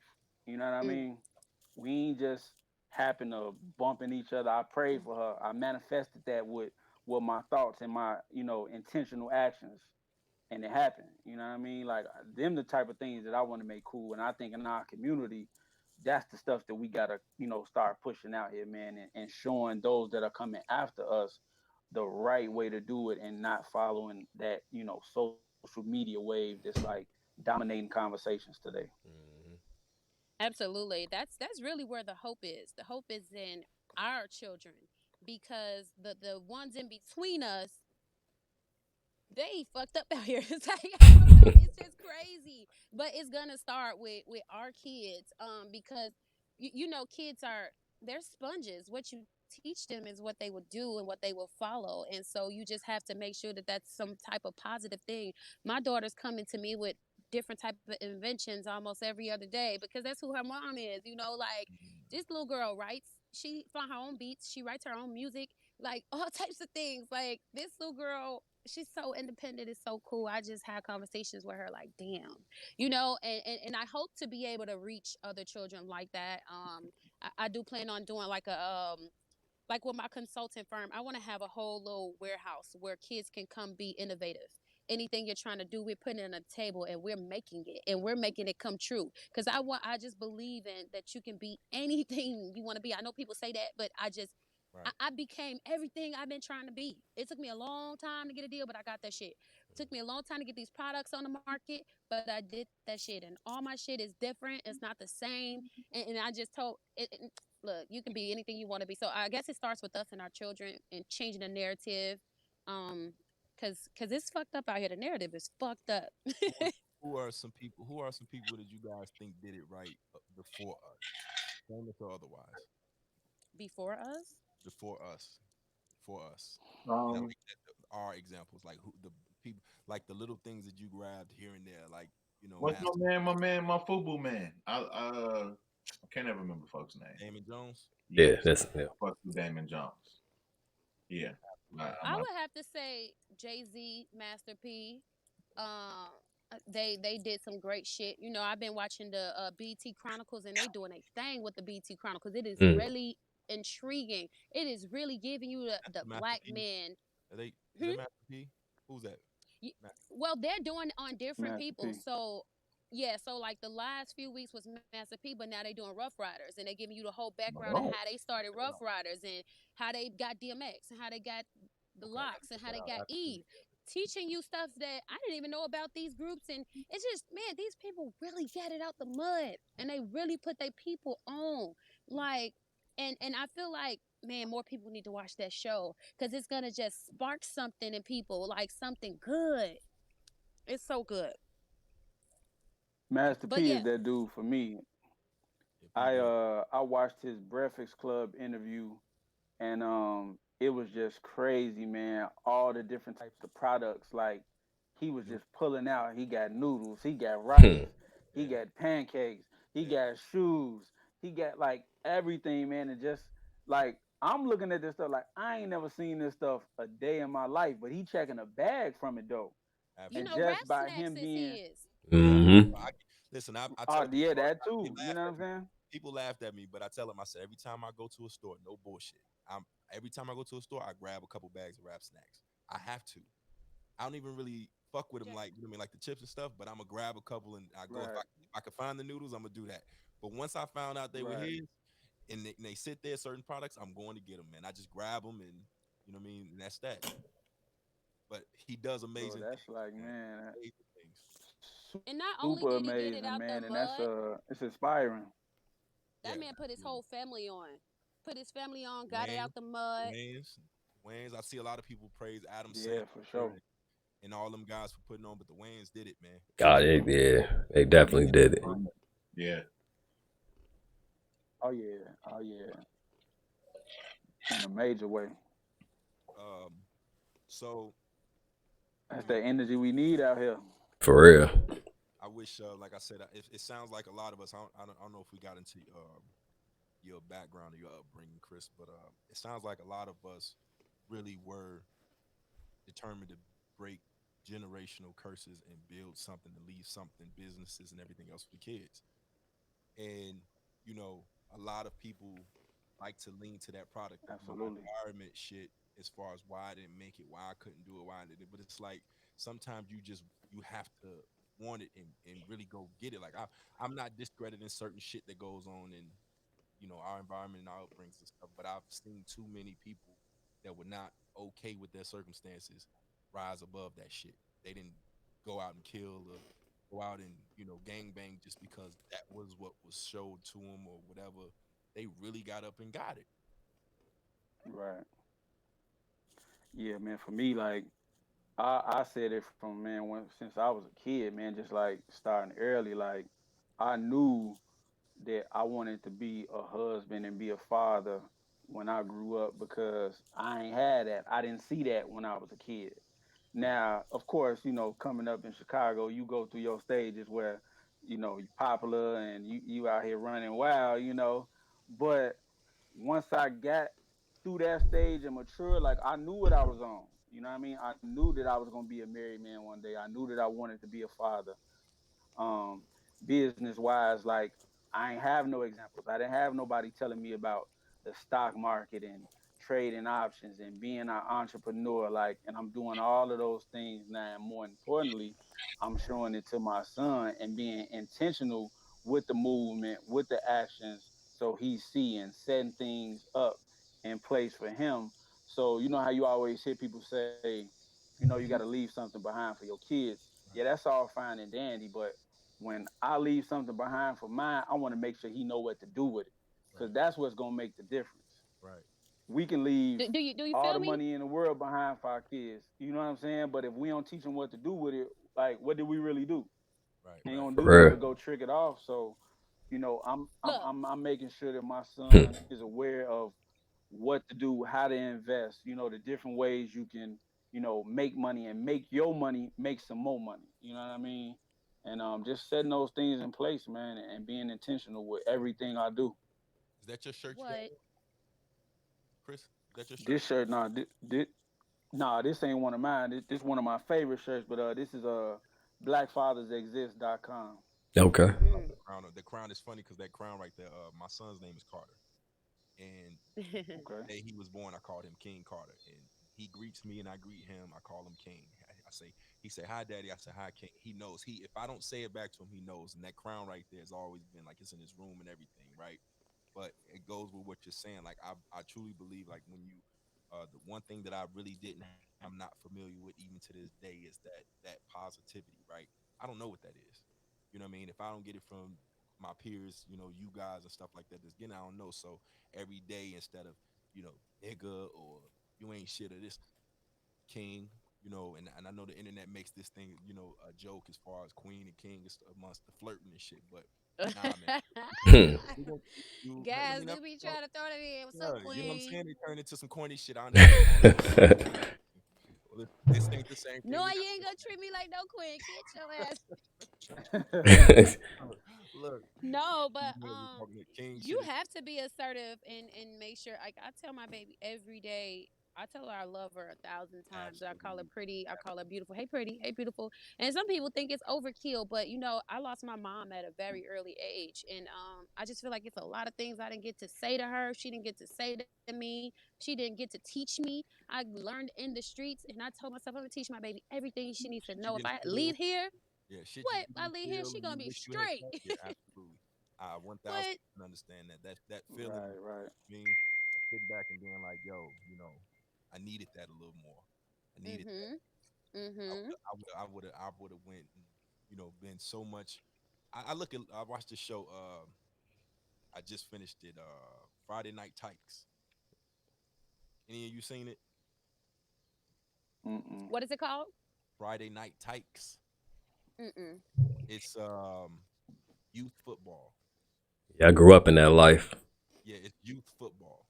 You know what I Mm, mean? We ain't just happen to bumping each other. I prayed for her. I manifested that with my thoughts and my, intentional actions. And it happened. You know what I mean? Like them the type of things that I want to make cool. And I think in our community, that's the stuff that we gotta, start pushing out here, man, and showing those that are coming after us the right way to do it and not following that, social media wave that's like dominating conversations today. Mhm. absolutely. That's really where the hope is. The hope is in our children because the ones in between us, they fucked up out here. It's like, I don't know. It's just crazy. But it's gonna start with our kids. Because kids they're sponges. What you teach them is what they will do and what they will follow. And so you just have to make sure that that's some type of positive thing. My daughter's coming to me with different type of inventions almost every other day because that's who her mom is. Like this little girl writes. She found her own beats. She writes her own music, like all types of things. Like this little girl, she's so independent. It's so cool. I just had conversations with her like, damn, and I hope to be able to reach other children like that. I do plan on doing like with my consulting firm, I want to have a whole little warehouse where kids can come be innovative. Anything you're trying to do, we're putting it on a table and we're making it and we're making it come true. Because I just believe in that you can be anything you want to be. I know people say that, but Right. I became everything I've been trying to be. It took me a long time to get a deal, but I got that shit. It took me a long time to get these products on the market, but I did that shit. And all my shit is different. It's not the same. And I just told it, look, you can be anything you want to be. So I guess it starts with us and our children and changing the narrative. Um, cause it's fucked up out here. The narrative is fucked up. Who are, who are some people? Who are some people that you guys think did it right before us, famous or otherwise? Before us. Before us, for us. You know, Um, like our examples, like who the people, like the little things that you grabbed here and there, like what's Master my Fubu man? I can't ever remember folks' name. Damon Jones. Yeah, Yes, that's yeah. fuck with Damon Jones. Yeah, I I'm a, would have to say Jay Z, Master P. Um, they did some great shit. I've been watching the BT Chronicles, and they doing a thing with the BT Chronicles. It is Mm. really intriguing. It is really giving you That's the the Master black P. man. Are they? Is Hmm? that Master P? Who's that? Well, they're doing it on different Master people. P. So yeah, so like the last few weeks was Master P, but now they doing Rough Riders, and they giving you the whole background of oh, how they started Rough Riders and how they got DMX and how they got the Okay. Locks and how they got Wow, Eve, teaching you stuff that I didn't even know about these groups. And it's just, man, these people really get it out the mud and they really put their people on. Like, and I feel like, man, more people need to watch that show because it's gonna just spark something in people, like something good. It's so good. Master But P yeah, is that dude for me. if he I good. uh I watched his Breakfast Club interview, and it was just crazy, man. All the different types of products, like he was New, just pulling out. He got noodles, he got rice, Hmm. he yeah, got pancakes, he yeah. got shoes, he got like everything, man. And just like I'm looking at this stuff, like I ain't never seen this stuff a day in my life. But he checking a bag from it though, and Absolutely. just Rap by Snacks him is being, his. Yeah. Mm-hmm. Listen, I tell oh people yeah, all the that time, they too. You laugh know what at I'm me. saying? People laughed at me, but I tell them, I said, every time I go to a store, no bullshit. Every time I go to a store, I grab a couple bags of Rap Snacks. I have to. I don't even really fuck with them Just like like the chips and stuff, but I'm gonna grab a couple and I go, if Right, I can find the noodles, I'm gonna do that. But once I found out they were right. his and they sit there, certain products, I'm going to get them, man. I just grab them and you know what I mean, and that's that. But he does Bro, amazing that's things, like, man. man, Amazing things. and not only super did he get it amazing, out the man. And that's mud, it's inspiring. that Yeah, man put his absolutely. whole family on. Put his family on, got it Wayne, out the mud. Wayne's, Wayne's. I see a lot of people praise Adam Yeah, Sandler for sure. and all them guys for putting on, but the Wayne's did it, man. God, yeah, they definitely did it. yeah. Oh yeah, oh yeah, in a major way. Um, so That's the energy we need out here. For real. I wish, like I said, it sounds like a lot of us. I don't know if we got into your background or your upbringing, Chris, but it sounds like a lot of us really were determined to break generational curses and build something to leave something, businesses and everything else for the kids. And you know, a lot of people like to lean to that product of my Absolutely. environment shit as far as why I didn't make it, why I couldn't do it, why I did it. But it's like sometimes you have to want it and really go get it. Like I'm not discrediting certain shit that goes on in our environment and our upbringings and stuff, but I've seen too many people that were not okay with their circumstances rise above that shit. They didn't go out and kill or go out and gang bang just because that was what was showed to them or whatever. They really got up and got it. Right. Yeah, man. For me, like I said it from man when since I was a kid, man. Just like starting early, like I knew that I wanted to be a husband and be a father when I grew up because I ain't had that. I didn't see that when I was a kid. Now, of course, coming up in Chicago, you go through your stages where, you're popular and you out here running wild, But once I got through that stage and matured, like I knew what I was on. You know what I mean? I knew that I was gonna be a married man one day. I knew that I wanted to be a father. Business wise, like I ain't have no examples. I didn't have nobody telling me about the stock market and trading options and being an entrepreneur. Like, and I'm doing all of those things now. And more importantly, I'm showing it to my son and being intentional with the movement, with the actions, so he's seeing, setting things up in place for him. So you know how you always hear people say, you got to leave something behind for your kids. Yeah, Right, that's all fine and dandy, but when I leave something behind for mine, I want to make sure he know what to do with it, because right, that's what's gonna make the difference. right, We can leave Do you all feel the me? money in the world behind for our kids. You know what I'm saying? But if we don't teach them what to do with it, like what did we really do? right, Ain't right, gonna do nothing For but go trick it off. So, I'm I'm Look, I'm, I'm making sure that my real. son is aware of what to do, how to invest. The different ways you can, make money and make your money make some more money. You know what I mean? And just setting those things in place, man, and being intentional with everything I do. Is that your shirt you got, what? Chris? Is that your shirt? This shirt, nah, this ain't one of mine. This one of my favorite shirts, but this is blackfathersexist.com. Okay. Love Mm. the crown. The crown is funny because that crown right there. My son's name is Carter, and Okay. day he was born, I called him King Carter, and he greets me and I greet him. I call him King. I say, he say, "Hi, Daddy." I say, "Hi, King." He knows. If I don't say it back to him, he knows. And that crown right there has always been like it's in his room and everything, right? But it goes with what you're saying. Like I truly believe, like when you, the one thing that I really didn't have, I'm not familiar with even to this day is that positivity, right? I don't know what that is. You know what I mean? If I don't get it from my peers, you guys and stuff like that, just again, I don't know. So every day instead of nigga or you ain't shit or this king, and I know the internet makes this thing, a joke as far as queen and king is amongst the flirting and shit, but nah, man, we gonna keep you. I Guys mean, do be trying to throw that in. What's up, yeah, you know what I'm Queen? saying? They turn into some corny shit. I understand all that. Well, this ain't the same No, thing. We you not ain't gonna treat me like no queen. Get your ass. look. No, but We talking that king you shit. have to be assertive and make sure. Like I tell my baby every day. I tell her I love her 1,000 times. I call her Absolutely. pretty. I call her beautiful. Hey, pretty. Hey, beautiful. And some people think it's overkill, but I lost my mom at a very early age, and I just feel like it's a lot of things I didn't get to say to her. She didn't get to say to me. She didn't get to teach me. I learned in the streets, and I told myself I'm gonna teach my baby everything she needs to Shit know. you If didn't I feel. leave here, Yeah, shit you what? I didn't leave here, feel she and gonna you be wish you had straight. felt. Yeah, absolutely. I 1,000% What? understand that. That feeling, Right, right. me sitting back and being like, yo, I needed that a little more. I needed that. Mhm. Mhm. I would have went and, been so much. I watched the show. I just finished it. Friday Night Tykes. Any of you seen it? Mm-mm. What is it called? Friday Night Tykes. Mm-mm. It's youth football. Yeah, I grew up in that life. Yeah, it's youth football.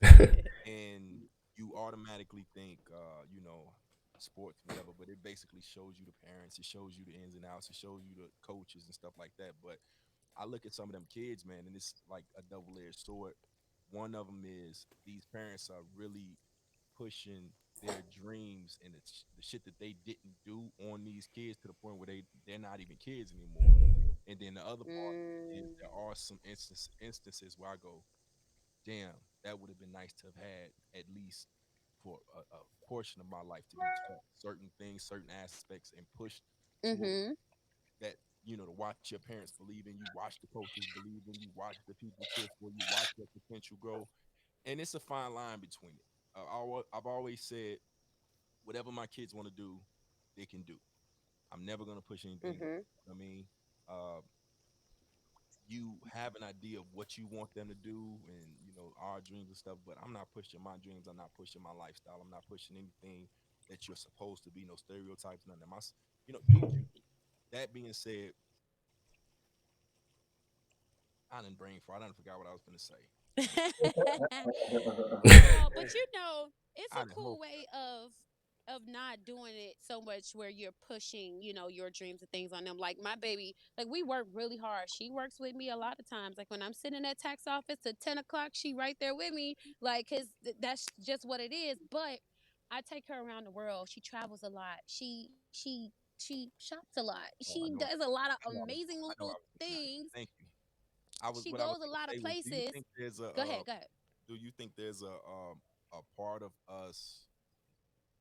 And you automatically think, sports, whatever, but it basically shows you the parents, it shows you the ins and outs, it shows you the coaches and stuff like that. But I look at some of them kids, man, and it's like a double-edged sword. One of them is these parents are really pushing their dreams and the shit that they didn't do on these kids to the point where they're not even kids anymore. And then the other part is Mm, there are some instances where I go, damn, that would have been nice to have had at least for a portion of my life to be taught certain things, certain aspects, and pushed toward mm-hmm. that. To watch your parents believe in you, watch the coaches believe in you, watch the people cheer for you, watch your potential grow, and it's a fine line between it. I've always said, whatever my kids want to do, they can do. I'm never gonna push anything on Mm-hmm. them. I mean, uh, you have an idea of what you want them to do and our dreams and stuff, but I'm not pushing my dreams. I'm not pushing my lifestyle. I'm not pushing anything that you're supposed to be. No stereotypes, none of them. Do what you do. That being said, I didn't brain fart. I didn't forgot what I was gonna say. No, but it's I a didn't cool hope. way of not doing it so much where you're pushing, your dreams and things on them. Like my baby, like we work really hard. She works with me a lot of times. Like when I'm sitting at tax office at 10 o'clock, she right there with me. Like, cause that's just what it is. But I take her around the world. She travels a lot. She shops a lot. Oh, I She know. does a lot of I know. amazing I know. little I was getting at. things. Thank you. She What I was goes a gonna lot of say was, places. Go ahead, go ahead. do you think there's a part of us,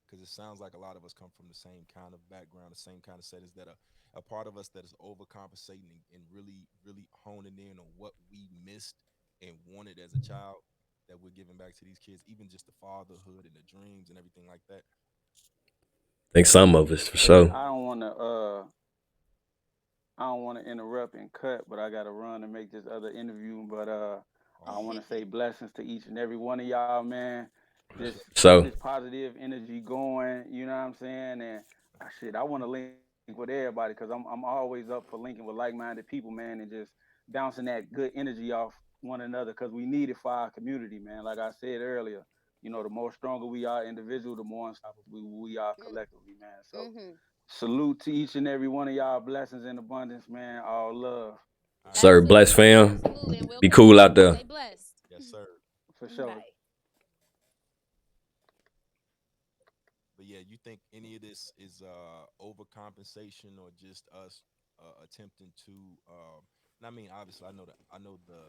because it sounds like a lot of us come from the same kind of background, the same kind of settings, that a part of us that is overcompensating and really, really honing in on what we missed and wanted as a child, that we're giving back to these kids, even just the fatherhood and the dreams and everything like that. think some of us for Hey, sure. I don't want to interrupt and cut, but I got to run and make this other interview. But Oh I no, want to say blessings to each and every one of y'all, man. for Just sure. keep So this positive energy going. You know what I'm saying? And I want to link with everybody because I'm always up for linking with like-minded people, man, and just bouncing that good energy off one another because we need it for our community, man. Like I said earlier, the more stronger we are individual, the more unstoppable we are collectively, man. So Mm-hmm. salute to each and every one of y'all. Blessings in abundance, man. All love. All right, sir, bless Absolutely, fam. absolutely, and we'll Be catch cool up. out there. Stay blessed. yes sir. For sure. Bye. But yeah, you think any of this is overcompensation or just us attempting to? And I mean, obviously, I know the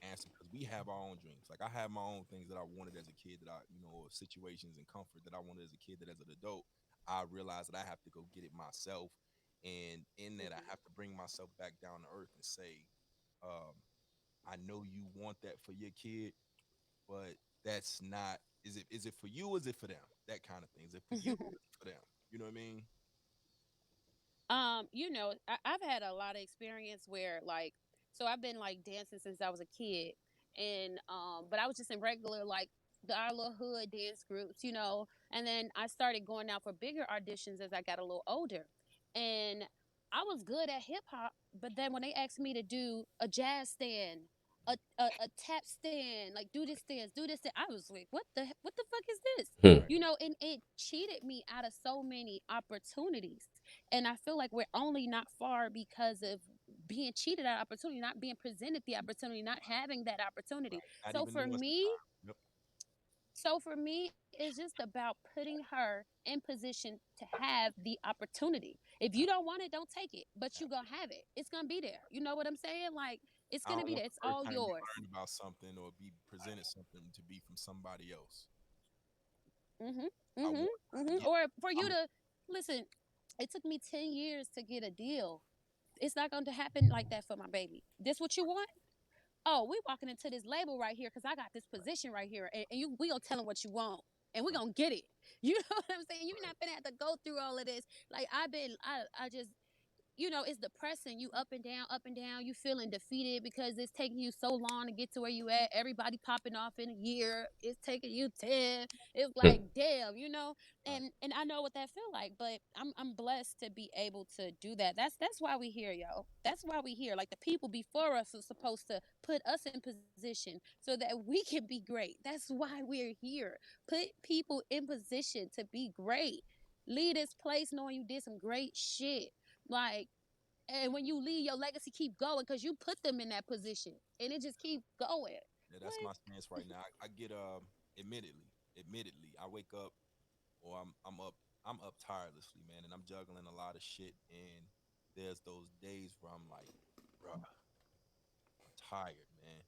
answer because we have our own dreams. Like I have my own things that I wanted as a kid that or situations and comfort that I wanted as a kid that as an adult I realized that I have to go get it myself. And in that, I Mhm. have to bring myself back down to earth and say, um, I know you want that for your kid, but that's not. Is it for you? Or is it for them? That kind of thing. Is it for you? Or is it for them? You know what I mean? I've had a lot of experience where so I've been like dancing since I was a kid, and but I was just in regular our little hood dance groups, and then I started going out for bigger auditions as I got a little older, and I was good at hip hop, but then when they asked me to do a jazz stand, a tap stand, like do this dance, do this, stand, I was like, what the fuck is this? Hmm. Right. And it cheated me out of so many opportunities. And I feel like we're only not far because of being cheated out of opportunity, not being presented the opportunity, not having that opportunity. Right. Not So even for knowing me, sometimes. Yep. it's just about putting her in position to have the opportunity. If you don't want it, don't take it, but you gonna have it. It's gonna be there. You know what I'm saying? Like it's I gonna don't be want there. the It's first all time you yours. learn about something or be presented something to be from somebody else. Mhm. I Mhm. want. Mhm. Yeah. Or for you I'm. to listen. It took me 10 years to get a deal. It's not going to happen like that for my baby. This what you want? Oh, we walking into this label right here because I got this position right here, and we gonna tell them what you want, and we Right. gonna get it. You know what I'm saying? You're Right. not gonna have to go through all of this. Like I just it's depressing. You up and down. You feeling defeated because it's taking you so long to get to where you at. Everybody popping off in a year. It's taking you 10. It's like damn, Right. And I know what that feel like. But I'm blessed to be able to do that. That's why we here, yo. That's why we here. Like the people before us are supposed to put us in position so that we can be great. That's why we're here. Put people in position to be great. Leave this place knowing you did some great shit. Like, and when you leave, your legacy keep going because you put them in that position, and it just keep going. Yeah, that's What? my stance right now. I get admittedly, I wake up. or I'm up tirelessly, man, and I'm juggling a lot of shit. And there's those days where I'm like, bruh, I'm tired, man.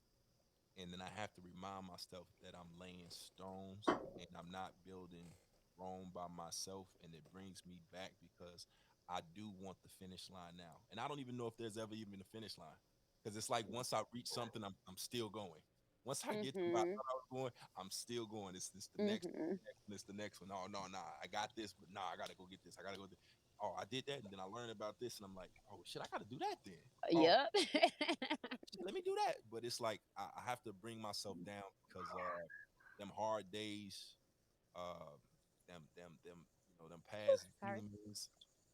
And then I have to remind myself that I'm laying stones and I'm not building Rome by myself. And it brings me back because I do want the finish line now. And I don't even know if there's ever even a finish line because it's like once I reach something, I'm still going. Once I get to where I Mhm. thought I was going, I'm still going. It's the next, Mhm. it's the next one. No, no, nah, I got this, but nah, I gotta go get this. I gotta go. Oh, I did that, and then I learned about this, and I'm like, oh shit, I gotta do that then. Oh, Yep. shit, let me do that. But it's like I have to bring myself down because them hard days, uh, them past Sorry.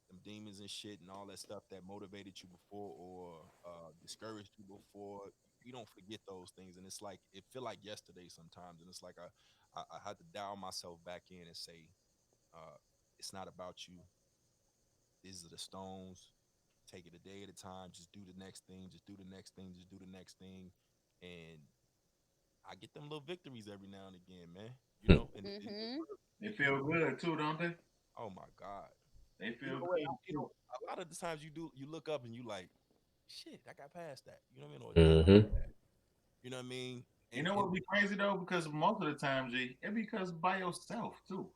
them demons and shit, and all that stuff that motivated you before or discouraged you before. You don't forget those things, and it's like it feel like yesterday sometimes, and it's like I had to dial myself back in and say, it's not about you. These are the stones. Take it a day at a time. Just do the next thing. Just do the next thing. Just do the next thing. And I get them little victories every now and again, man. You know, and Mhm. They feel good too, don't they? oh my God. They You feel know what? good too. A lot of the times you look up and you like, shit, I got past that. You know what I mean? Or did Hmm. that. You know what I mean? You know And what be crazy though? Because most of the time, G, it because by yourself too.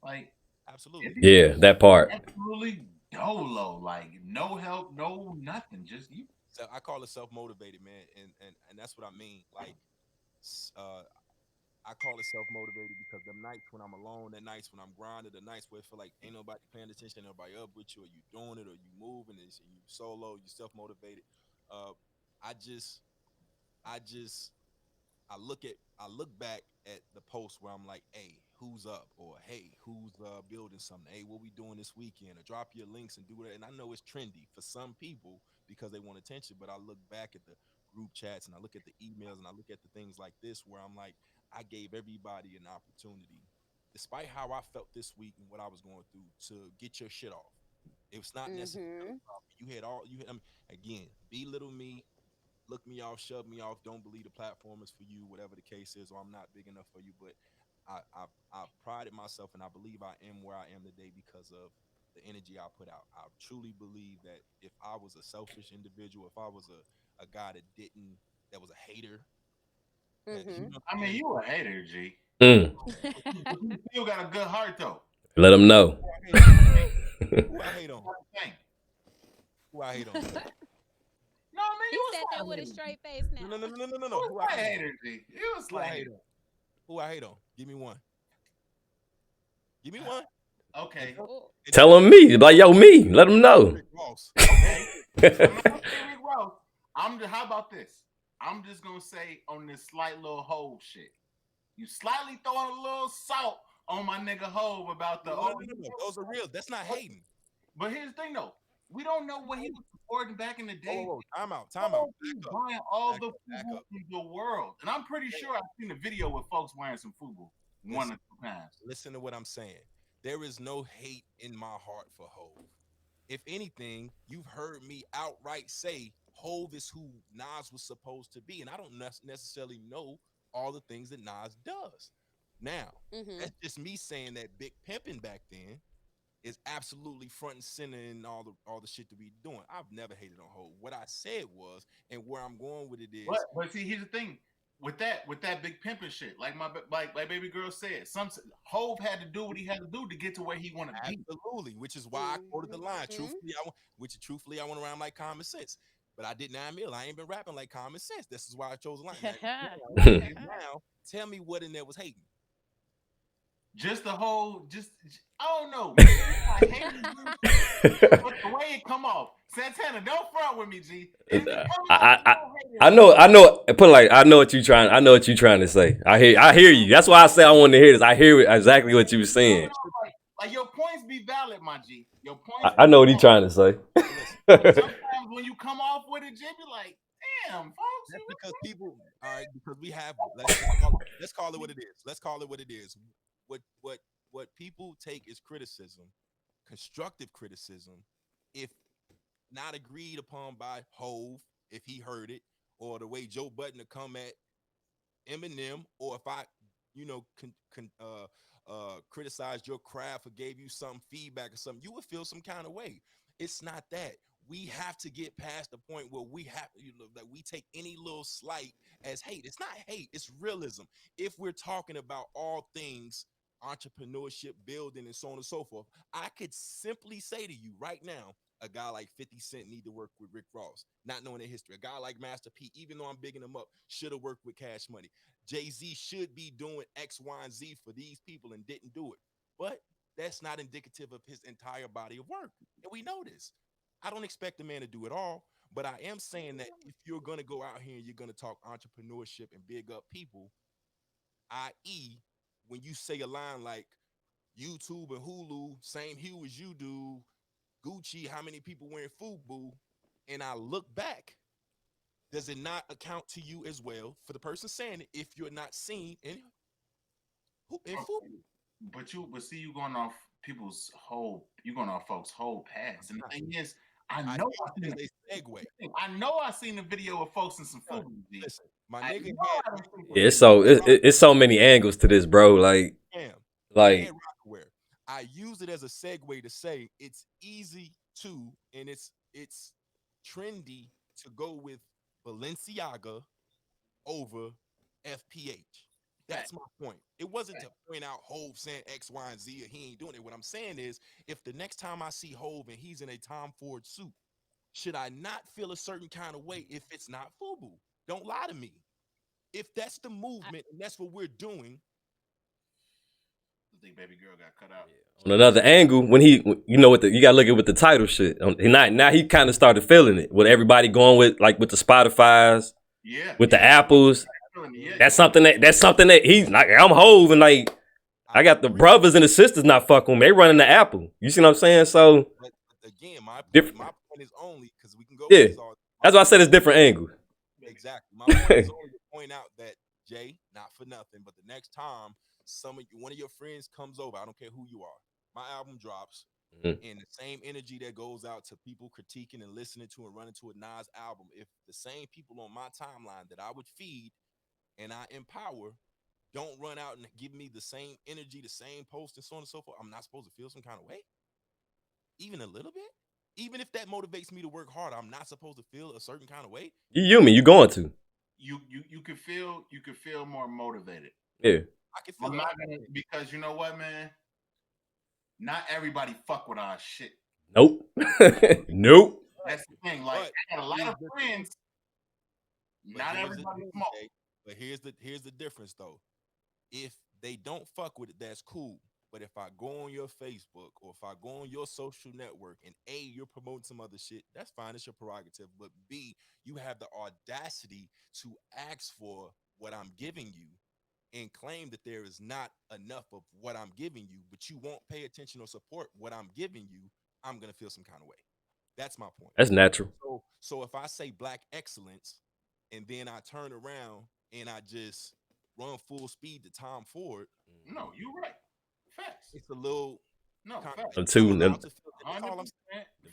Like it absolutely. be Yeah, that part. absolutely dolo. Like no help, no nothing. Just you. So I call it self motivated, man. And that's what I mean. Like I call it self motivated because the nights when I'm alone, the nights when I'm grinding, the nights where it feel like ain't nobody paying attention, nobody up with you, or you doing it, or you moving, and you solo, you self motivated. Uh, I just, I just I look back at the post where I'm like, hey, who's up? Or hey, who's building something? Hey, what we doing this weekend? Or drop your links and do that. And I know it's trendy for some people because they want attention, but I look back at the group chats and I look at the emails and I look at the things like this where I'm like, I gave everybody an opportunity, despite how I felt this week and what I was going through, to get your shit off. It's not necessarily Mhm. about me. You had all you had, again, belittle me, look me off, shove me off, don't believe the platform is for you, whatever the case is, or I'm not big enough for you. But I prided myself and I believe I am where I am today because of the energy I put out. I truly believe that if I was a selfish individual, if I was a guy that was a hater, that you Mhm. know I what I'm mean, saying? you a hater, G. Mm. But you still got a good heart though. Let them know. Who I hate on? Who I hate on? That's the thing. Who I hate on? No, I mean, He you said was that like with a hater. straight face No, now. no, no, no, no, no, You no. was Who I like hate on? hater, G. You was Who I like hate hater. on? Who I hate on? Give me one. Give me one. And Okay. don't, Oh. and Tell don't them me. Like, yo, me. Let them know. Rick Ross. Okay. I'm not gonna say Rick Ross. How about this? I'm just gonna say on this slight little Hove shit. You slightly throwing a little salt on my nigga Hove about the No, no, no, no, no. Those are real. That's not hating. But here's the thing though. We don't know what he was supporting back in the Whoa, whoa, day. whoa. Time out. Time out. Oh, he's Back up. buying all Back the up. Back FUBU up. in the world. And I'm pretty sure I've seen a video with folks wearing some FUBU one Listen, or two times. listen to what I'm saying. There is no hate in my heart for Hove. If anything, you've heard me outright say Hove is who Nas was supposed to be. And I don't necessarily know all the things that Nas does. Now, Mhm. that's just me saying that Big Pimpin' back then is absolutely front and center in all the shit that we doing. I've never hated on Hov. What I said was, and where I'm going with it is But see, here's the thing. With that big pimping shit, like baby girl said, some Hove had to do what he had to do to get to where he want to be. absolutely, which is why I quoted the line. Mhm. Truthfully, I want to rhyme like common sense. But I did 9 mil. I ain't been rapping like common sense. This is why I chose a line. Now, tell me what in there was hating. Just the whole, I don't know. Maybe it's not hating but the way it come off, Santana, don't front with me, G. If it come off, I, I, don't hate it. I know. Put like, I know what you trying. I know what you trying to say. I hear you. That's why I say I want to hear this. I hear exactly what you were saying. Like your points be valid, my G. Your points. I know what he trying to say. Listen, Sometimes when you come off with it, G, be like, damn, folks. that's You because know? people, all right, because we have let's call it what it is. Let's call it what it is. What people take is criticism, constructive criticism, if not agreed upon by Hove, if he heard it, or the way Joe Budden to come at Eminem, or if I, criticized your craft or gave you some feedback or something, you would feel some kind of way. It's not that. We have to get past the point where we have, that we take any little slight as hate. It's not hate, it's realism. If we're talking about all things entrepreneurship, building, and so on and so forth, I could simply say to you right now, a guy like 50 Cent need to work with Rick Ross, not knowing their history. A guy like Master P, even though I'm bigging him up, should have worked with Cash Money. Jay-Z should be doing X, Y, and Z for these people and didn't do it. But that's not indicative of his entire body of work. And we know this. I don't expect the man to do it all, but I am saying that if you're going to go out here and you're going to talk entrepreneurship and big up people, i.e., when you say a line like YouTube and Hulu, same hue as you do, Gucci, how many people wearing FUBU, and I look back, does it not account to you as well for the person saying it if you're not seen in FUBU? But see, you going off folks' whole past, and the thing is, I I know use it as a segue. I seen the video of folks in some food. Listen, my I nigga know I had done seen Yeah, it's so many angles to this, bro. Like and Rockaware. I use it as a segue to say it's easy to, and it's trendy to go with Balenciaga over FPH. That's my point. It wasn't to point out Hove saying X, Y, and Z or he ain't doing it. What I'm saying is, if the next time I see Hove and he's in a Tom Ford suit, should I not feel a certain kind of way if it's not FUBU? Don't lie to me. If that's the movement and that's what we're doing, I think baby girl got cut out. on another angle, when he, you know, what you gotta look at with the title shit. Now he kind of started feeling it with everybody going with the Spotify's, with the Apples. That's something that he's like. I'm Hove and like I got the brothers and the sisters not fucking with me. They running the Apple. You see what I'm saying? So but again, my point is only because we can go. Yeah, that's why I said it's different angles. Exactly. My point is only to point out that Jay, not for nothing, but the next time one of your friends comes over, I don't care who you are, my album drops, and the same energy that goes out to people critiquing and listening to and running to a Nas album, if the same people on my timeline that I would feed and I empower don't run out and give me the same energy, the same post, and so on and so forth, I'm not supposed to feel some kind of way, even a little bit. Even if that motivates me to work hard, I'm not supposed to feel a certain kind of way. You going to? You could feel more motivated. Yeah. I can feel because you know what, man? Not everybody fuck with our shit. Nope. Nope. That's the thing. Like I got a lot of friends. Not everybody smoke. But here's the difference though. If they don't fuck with it, that's cool. But if I go on your Facebook or if I go on your social network and A, you're promoting some other shit, that's fine. It's your prerogative. But B, you have the audacity to ask for what I'm giving you and claim that there is not enough of what I'm giving you, but you won't pay attention or support what I'm giving you, I'm going to feel some kind of way. That's my point. That's natural. So if I say black excellence and then I turn around and I just run full speed to Tom Ford. No, you're right. Facts. It's a little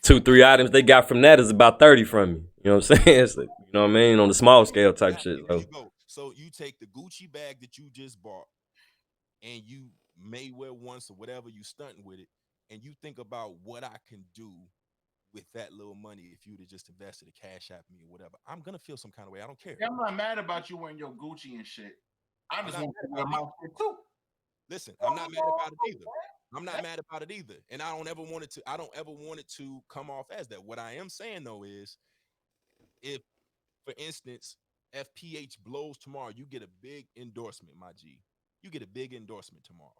two, 3 items they got from that is about 30 from me. You know what I'm saying? You know what I mean? On the small scale type shit. So you take the Gucci bag that you just bought and you may wear once or whatever, you stunting with it, and you think about what I can do with that little money if you'd have just invested a cash app me or whatever. I'm gonna feel some kind of way. I don't care. Yeah, I'm not mad about you wearing your Gucci and shit. I just want to wear my shit too. Listen, I'm not mad about it either. I'm not mad about it either. And I don't ever want it to come off as that. What I am saying though is if, for instance, FPH blows tomorrow, you get a big endorsement, my G. You get a big endorsement tomorrow.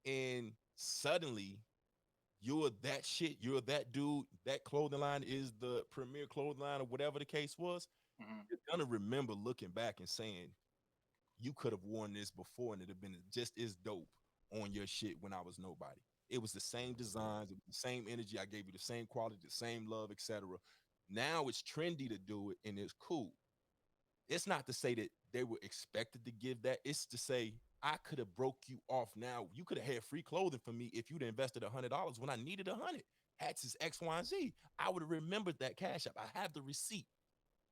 And suddenly you're that shit, you're that dude, that clothing line is the premier clothing line or whatever the case was. You're gonna remember looking back and saying, you could have worn this before and it'd have been just as dope on your shit when I was nobody. It was the same designs, it was the same energy. I gave you the same quality, the same love, etc. Now it's trendy to do it and it's cool. It's not to say that they were expected to give that. It's to say I could have broke you off now. You could have had free clothing for me if you'd invested $100 when I needed 100. Hats is X, Y, and Z. I would have remembered that cash app. I have the receipt.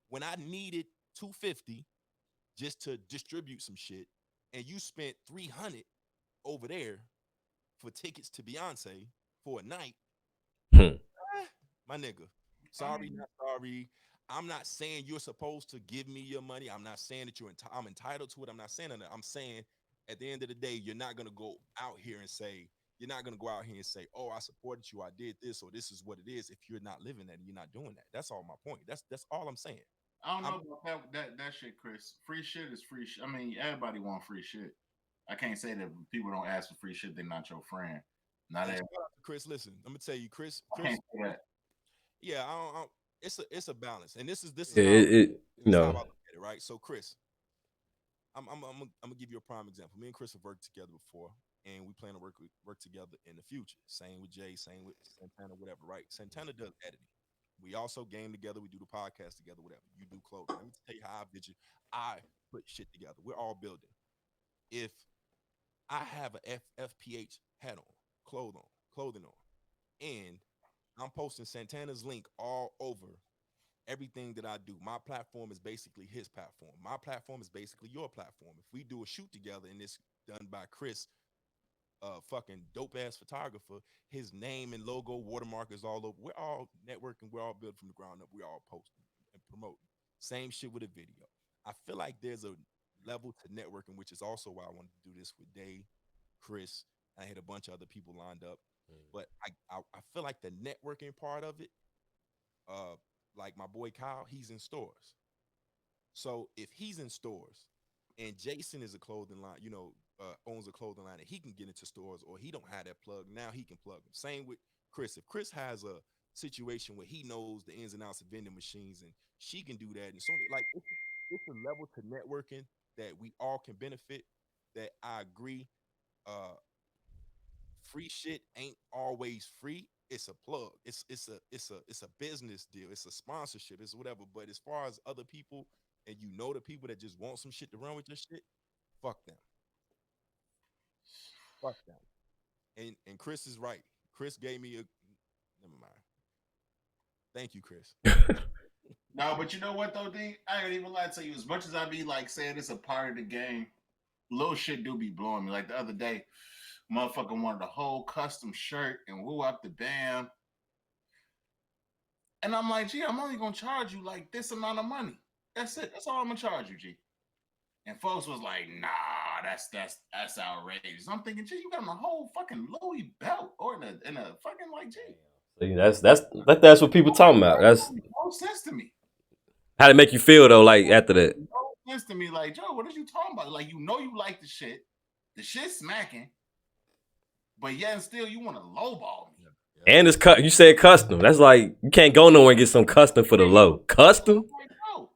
When I needed $250 just to distribute some shit, and you spent $300, over there for tickets to Beyonce for a night, Hmm. my nigga, sorry, not sorry. I'm not saying you're supposed to give me your money. I'm not saying that I'm entitled to it. I'm not saying that. I'm saying at the end of the day, you're not gonna go out here and say, you're not gonna go out here and say, oh, I supported you, I did this, or this is what it is. If you're not living that and you're not doing that, that's all my point. That's all I'm saying. I don't know about that shit, Chris. Free shit is free shit. I mean, everybody want free shit. I can't say that people don't ask for free shit, they're not your friend. Not And everybody. shout out to Chris, listen, I'm gonna tell you, Chris, I can't say that. yeah, I don't, it's a balance, and this is Yeah, this is how I look at it, right? So, Chris, I'm gonna give you a prime example. Me and Chris have worked together before, and we plan to work together in the future. Same with Jay, same with Santana, whatever, right? Santana does editing. We also game together. We do the podcast together, whatever. You do clothing. Let me tell you how I put shit together. We're all building. If I have a FFPH hat on, clothing on, and I'm posting Santana's link all over everything that I do. My platform is basically his platform. My platform is basically your platform. If we do a shoot together and it's done by Chris, fucking dope ass photographer, his name and logo, watermark is all over. We're all networking. We're all built from the ground up. We're all posting and promoting. Same shit with a video. I feel like there's a level to networking, which is also why I wanted to do this with Day, Chris. I had a bunch of other people lined up, but I feel like the networking part of it, like my boy Kyle, he's in stores. So if he's in stores and Jason is a clothing line, owns a clothing line and he can get into stores or he don't have that plug, now he can plug them. Same with Chris. If Chris has a situation where he knows the ins and outs of vending machines and she can do that, and so like it's a level to networking that we all can benefit. That I agree. Uh, Free shit ain't always free. It's a plug. It's a business deal. It's a sponsorship. It's whatever. But as far as other people, and the people that just want some shit to run with your shit, fuck them. Fuck them. And Chris is right. Chris gave me a never mind. Thank you, Chris. No, but you know what though, D? I ain't even lie to you. As much as I be like saying it's a part of the game, little shit do be blowing me. Like the other day, motherfucker wanted a whole custom shirt and woo up the bam. And I'm like, gee, I'm only gonna charge you like this amount of money. That's it. That's all I'm gonna charge you, G. And folks was like, nah, that's outrageous. I'm thinking, gee, you got him a whole fucking Louis belt or in a fucking like, gee. See, that's what people talking about. That's no sense to me. How to make you feel though, like after that. No sense to me, like, Joe, what are you talking about? Like, you like the shit smacking, but yet and still you want to lowball me. And it's cut. You said custom. That's like you can't go nowhere and get some custom for the low. Custom.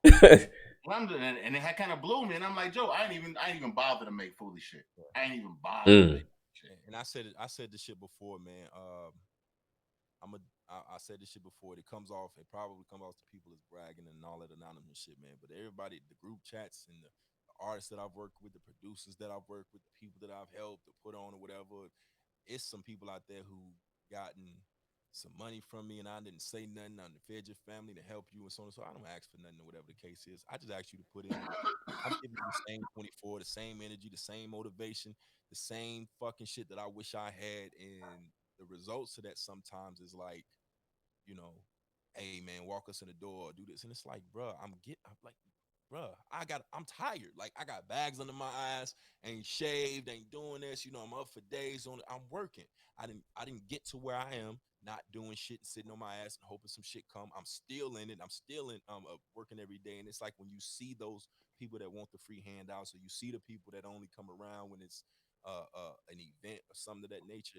And it had kind of blew me, and I'm like, Joe, I ain't even bother to make foolish shit. I ain't even bother. To make shit. And I said this shit before, man. I said this shit before. It probably comes off to people as bragging and all that anonymous shit, man. But everybody, the group chats and the artists that I've worked with, the producers that I've worked with, the people that I've helped to put on or whatever, it's some people out there who gotten some money from me and I didn't say nothing. I fed your family to help you and so on and so. I don't ask for nothing or whatever the case is. I just ask you to put in. I'm giving you the same 24, the same energy, the same motivation, the same fucking shit that I wish I had. And the results of that sometimes is like, hey man, walk us in the door, do this. And it's like, bruh, I'm like, bruh, I'm tired. Like I got bags under my eyes, ain't shaved, ain't doing this. I'm up for days I'm working. I didn't get to where I am, not doing shit and sitting on my ass and hoping some shit come. I'm still in it. I'm still in working every day. And it's like when you see those people that want the free handouts, or you see the people that only come around when it's an event or something of that nature,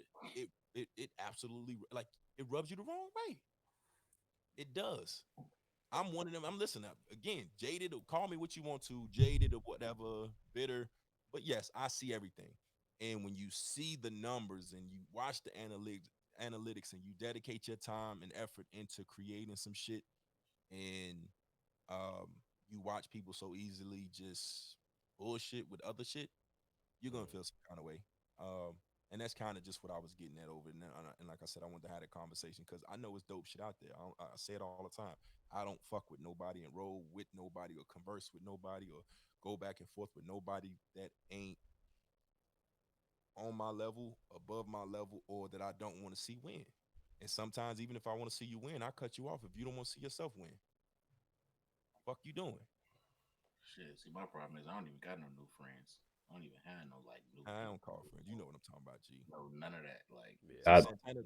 it absolutely like it rubs you the wrong way. It does. I'm one of them. I'm listening. Again, jaded or call me what you want to, jaded or whatever, bitter. But yes, I see everything. And when you see the numbers and you watch the analytics and you dedicate your time and effort into creating some shit, and you watch people so easily just bullshit with other shit, you're gonna feel some kind of way. And that's kind of just what I was getting at over. And like I said, I wanted to have a conversation because I know it's dope shit out there. I say it all the time. I don't fuck with nobody and roll with nobody or converse with nobody or go back and forth with nobody that ain't on my level, above my level, or that I don't want to see win. And sometimes, even if I want to see you win, I cut you off if you don't want to see yourself win. Fuck you doing? Shit, see, my problem is I don't even got no new friends. I don't even have no like new. I don't call friends. You know what I'm talking about, G. No, none of that. Like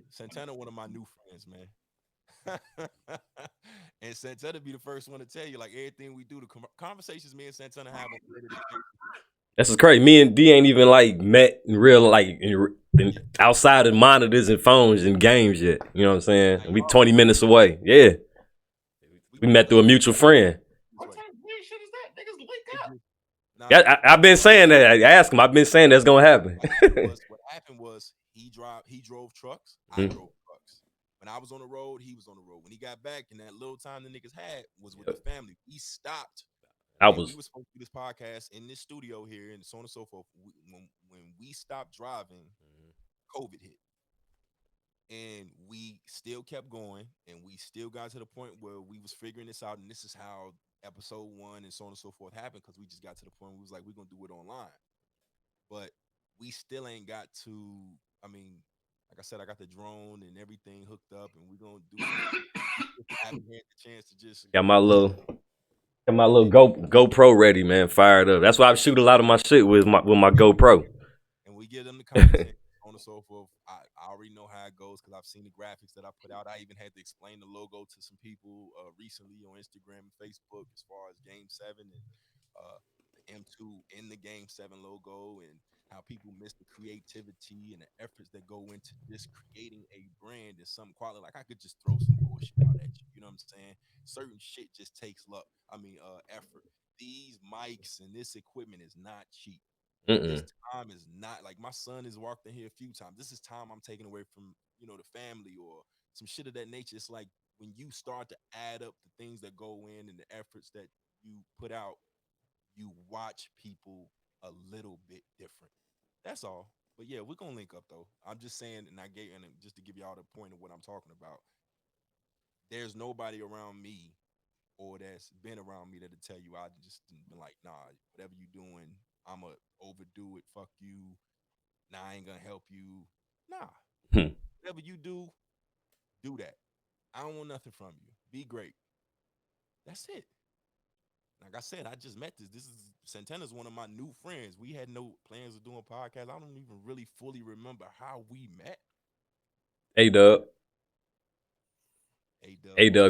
Santana, one of my new friends, man. And Santana be the first one to tell you, like, everything we do, the conversations me and Santana have on This is crazy. Me and D ain't even like met in real, like outside of monitors and phones and games yet. You know what I'm saying? We 20 minutes away. Yeah, we met through a mutual friend. What type of weird shit is that? Niggas link up. Yeah, I've been saying that. I asked him. I've been saying that's gonna happen. What happened was he drove trucks. I drove trucks. When I was on the road, he was on the road. When he got back, and that little time the niggas had was with the family. We stopped. We were supposed to do this podcast in this studio here, and so on and so forth. When we stopped driving, COVID hit, and we still kept going, and we still got to the point where we was figuring this out, and this is how episode 1 and so on and so forth happened, because we just got to the point where we was like, we're gonna do it online, but we still ain't got to. I mean, like I said, I got the drone and everything hooked up, and we're gonna do it. I haven't had the chance to just got my little GoPro ready, man. Fired up. That's why I shoot a lot of my shit with my GoPro. And we give them the content on and so forth. I already know how it goes because I've seen the graphics that I put out. I even had to explain the logo to some people recently on Instagram and Facebook as far as Game 7 and the M2 in the Game 7 logo, and how people miss the creativity and the efforts that go into just creating a brand and some quality. Like, I could just throw some bullshit out at you. You know what I'm saying? Certain shit just takes effort. These mics and this equipment is not cheap. This time is not, like, my son has walked in here a few times. This is time I'm taking away from, the family or some shit of that nature. It's like when you start to add up the things that go in and the efforts that you put out, you watch people a little bit different. That's all. But yeah, we're gonna link up though. I'm just saying, and just to give y'all the point of what I'm talking about. There's nobody around me or that's been around me that'll tell you I just been like, nah, whatever you doing, I'ma overdo it. Fuck you. Nah, I ain't gonna help you. Nah. Whatever you do that. I don't want nothing from you. Be great. That's it. Like I said, I just met this. Santana's one of my new friends. We had no plans of doing podcasts. I don't even really fully remember how we met. A-Dub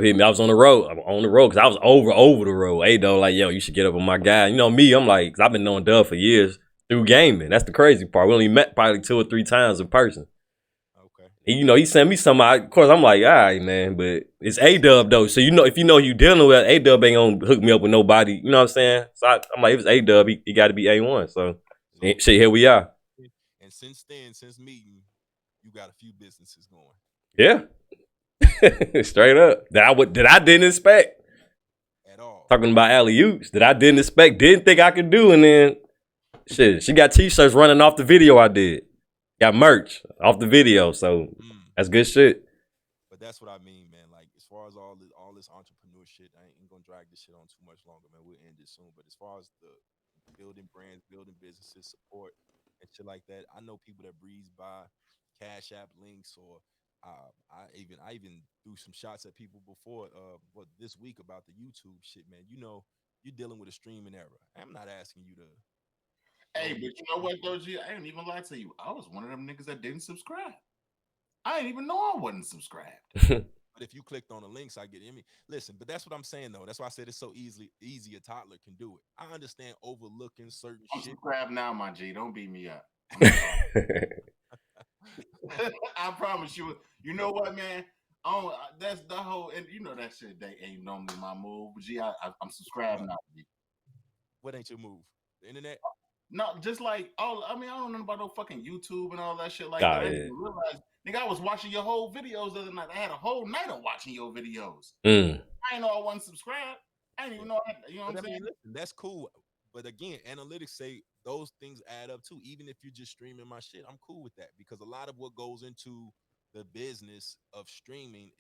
hit me. I was on the road. Because I was over the road. A-Dub like, yo, you should get up with my guy. You know me, I'm like, cause I've been knowing Dub for years through gaming. That's the crazy part. We only met probably 2 or 3 times in person. Okay. He sent me some. Of course, I'm like, all right, man. But it's A-Dub though. So if you know who you dealing with, A-Dub ain't gonna hook me up with nobody. You know what I'm saying? So I'm like, if it's A-Dub, he got to be A1. So shit, here we are. And since meeting, you got a few businesses going. Yeah. Straight up. That I didn't expect. At all. Talking about alley-oops that I didn't expect, didn't think I could do, and then shit, she got t-shirts running off the video I did. Got merch off the video, so that's good shit. But that's what I mean, man. Like, as far as all this entrepreneur shit, I ain't gonna drag this shit on too much longer, man. We'll end it soon. But as far as the building brands, building businesses, support and shit like that, I know people that breeze by Cash App links, or I even threw some shots at people before this week about the YouTube shit, man. You're dealing with a streaming era. I'm not asking you to. Hey, but you know what though, G? I ain't even lie to you. I was one of them niggas that didn't subscribe. I didn't even know I wasn't subscribed. But if you clicked on the links, I get it. Listen, but that's what I'm saying though. That's why I said it's so easy a toddler can do it. I understand overlooking certain I'm shit. subscribed now, my G. Don't beat me up. I promise you. You know what, man? That's the whole, and you know that shit. They ain't normally my move. But G, I'm subscribed now. G. What ain't your move? The internet? No, just like I don't know about no fucking YouTube and all that shit like that. I didn't realize, nigga, I was watching your whole videos the other night. I had a whole night of watching your videos. I didn't know I wasn't subscribed. I didn't even know. You know what I'm saying? Listen, that's cool. But again, analytics say those things add up too. Even if you're just streaming my shit, I'm cool with that, because a lot of what goes into the business of streaming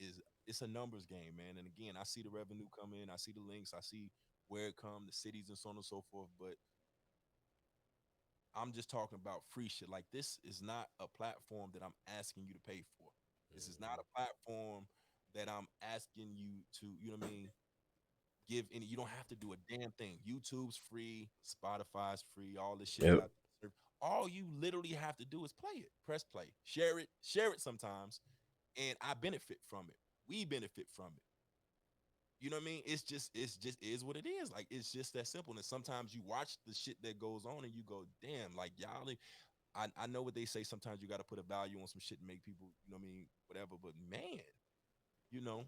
it's a numbers game, man. And again, I see the revenue come in, I see the links, I see where it come, the cities and so on and so forth. But I'm just talking about free shit. Like, this is not a platform that I'm asking you to pay for. This is not a platform that I'm asking you to, you know what I mean, give any. You don't have to do a damn thing. YouTube's free, Spotify's free, all this shit. Yep. All you literally have to do is play it, press play, share it sometimes, and I benefit from it. We benefit from it. You know what I mean? It's just is what it is. Like, it's just that simple. And sometimes you watch the shit that goes on and you go, damn, like, y'all. I know what they say. Sometimes you got to put a value on some shit and make people, you know what I mean, whatever. But man, you know,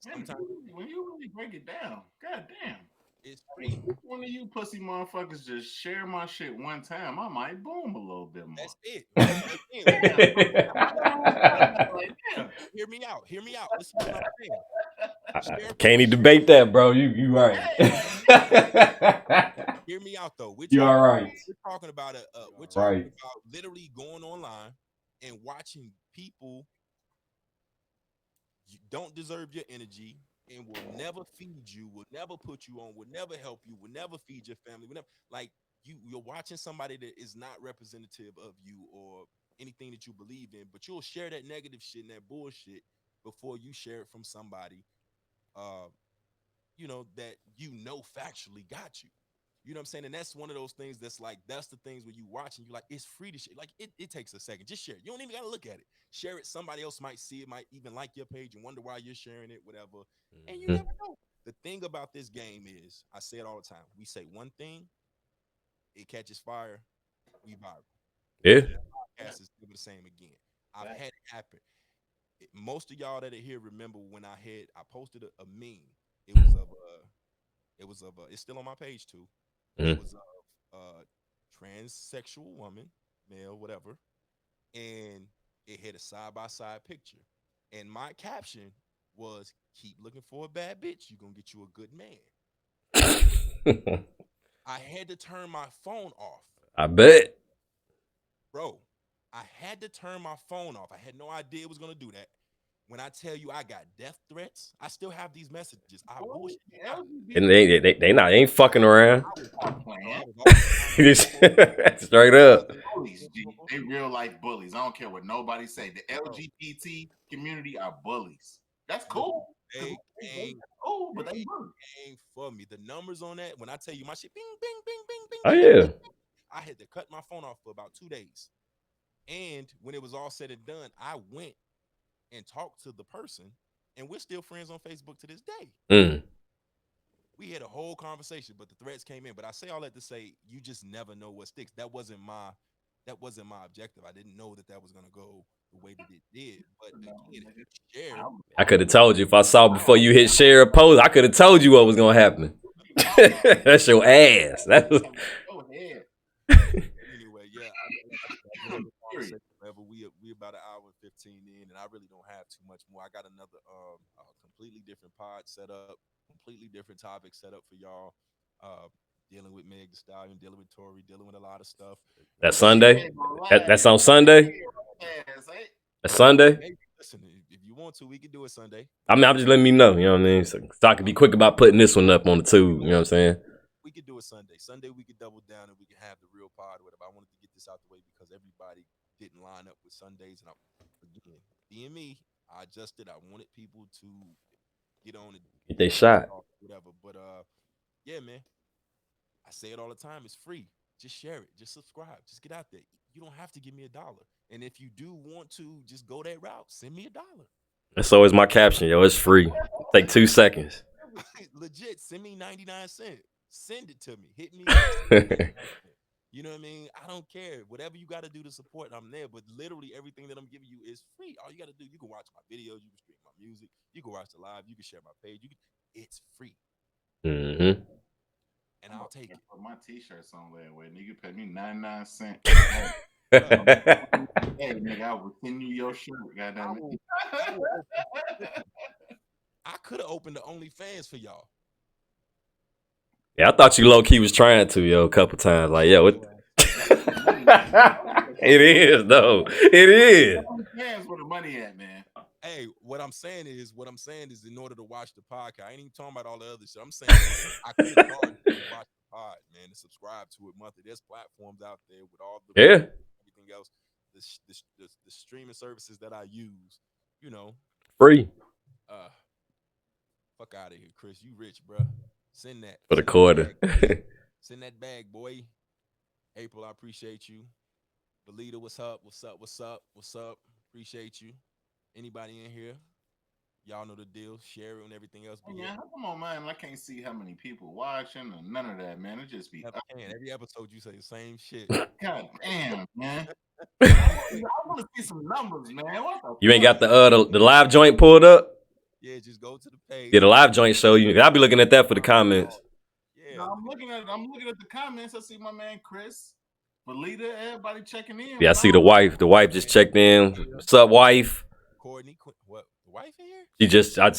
Man, sometimes when you really break it down, goddamn. it's free. One of you pussy motherfuckers just share my shit one time, I might boom a little bit more. That's it. Hear me out. Hear me out. Listen to what I'm saying. Can't even debate that, bro. You right. Hear me out though. You all right? We're talking about about literally going online and watching people you don't deserve your energy and will never feed you, will never put you on, will never help you, will never feed your family, will never, like you're watching somebody that is not representative of you or anything that you believe in, but you'll share that negative shit and that bullshit before you share it from somebody that factually got you. You know what I'm saying? And that's one of those things that's like, that's the things when you watch and you're like, it's free to share. Like, it takes a second. Just share it. You don't even got to look at it. Share it. Somebody else might see it, might even like your page and wonder why you're sharing it, whatever. And you never know. The thing about this game is, I say it all the time. We say one thing, it catches fire, we viral. Yeah. The podcast is the same again. I've had it happen. Most of y'all that are here remember when I posted a meme. It's still on my page too. It was of a transsexual woman, male, whatever, and it had a side-by-side picture. And my caption was, keep looking for a bad bitch, you're going to get you a good man. I had to turn my phone off. I bet. Bro, I had to turn my phone off. I had no idea it was going to do that. When I tell you I got death threats, I still have these messages. I bullshit. And they ain't fucking around. Straight up. Bullies, they real life bullies. I don't care what nobody say. The LGBT community are bullies. That's cool. They ain't for me. The numbers on that, when I tell you my shit, bing, bing, bing, bing, bing. Oh yeah. I had to cut my phone off for about 2 days. And when it was all said and done, I went and talked to the person, and we're still friends on Facebook to this day. We had a whole conversation, but the threats came in. But I say all that to say, you just never know what sticks. That wasn't my objective. I didn't know that was gonna go the way that it did. But again, share. I could have told you if I saw before you hit share a post. I could have told you what was gonna happen. That's your ass. That was. Anyway, yeah. We about an hour and 15 in, and I really don't have too much more. I got another completely different pod set up, completely different topic set up for y'all. Dealing with Meg Thee Stallion, dealing with Tory, dealing with a lot of stuff. That's Sunday. That's on Sunday. That's Sunday. Hey, listen, if you want to, we can do it Sunday. I mean, I'm just letting me know. You know what I mean? So I can be quick about putting this one up on the tube. You know what I'm saying? We could do it Sunday. Sunday we could double down and we can have the real pod. Whatever. I wanted to get this out the way because everybody didn't line up with Sundays, and again, being me, I adjusted. I wanted people to get on and get their shot, whatever. But yeah, man, I say it all the time. It's free. Just share it. Just subscribe. Just get out there. You don't have to give me $1. And if you do want to just go that route, send me $1. That's always my caption, yo. It's free. Take 2 seconds. Legit, send me 99 cents. Send it to me. Hit me. You know what I mean? I don't care. Whatever you got to do to support, I'm there. But literally everything that I'm giving you is free. All you got to do, you can watch my videos, you can stream my music, you can watch the live, you can share my page. It's free. Mm-hmm. And I'll take it. Put my t-shirts on there where nigga pay me 99 cents. Hey, nigga, I will send you your shirt. Goddamn it. I could have opened the OnlyFans for y'all. Yeah, I thought you low key was trying to, yo, a couple times. Like, yo, what? It is, though. It is. Where's the money at, man? Hey, what I'm saying is, in order to watch the podcast, I ain't even talking about all the other shit. I'm saying I could have charged you to watch the pod, man, and subscribe to it monthly. There's platforms out there with all the everything else, the streaming services that I use. You know, free. Fuck out of here, Chris. You rich, bro. Send that for the quarter. Send that bag, boy. April, I appreciate you. Belita, what's up? What's up? What's up? What's up? Appreciate you. Anybody in here? Y'all know the deal. Share it and everything else. Yeah, come on, man. I can't see how many people watching or none of that, man. It just be every episode you say the same shit. God damn, man. I want to see some numbers, man. You ain't got the live joint pulled up? Yeah, just go to the page. Yeah, the live joint show you. I'll be looking at that for the comments. Yeah, no, I'm looking at the comments. I see my man Chris, Belita, everybody checking in. Yeah, I see the wife. The wife just checked in. What's up, wife? Courtney, what? The wife in here? She just, I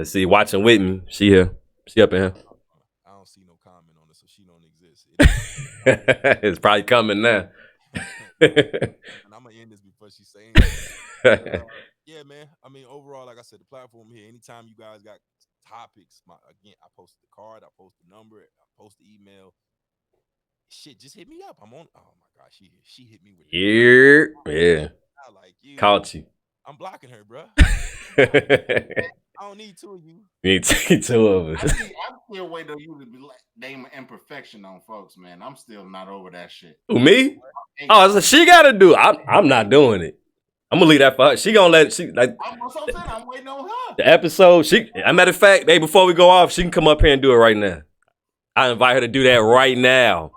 see watching with me. She here. She up in here. I don't see no comment on it, so she don't exist. It's probably coming now. And I'm gonna end this before she say anything. Yeah, man. I mean, overall, like I said, the platform here. Anytime you guys got topics, again, I post the card, I post the number, I post the email. Shit, just hit me up. I'm on. Oh my gosh, she hit me with. Yeah. I like you. Caught you. I'm blocking her, bro. I don't need two of you. You need two of us. I'm still waiting on you to be name an imperfection on folks, man. I'm still not over that shit. Who, me? Oh, she got to do it. I'm not doing it. I'm gonna leave that for her. She gonna let I'm waiting on her. The episode. As a matter of fact, hey, before we go off, she can come up here and do it right now. I invite her to do that right now.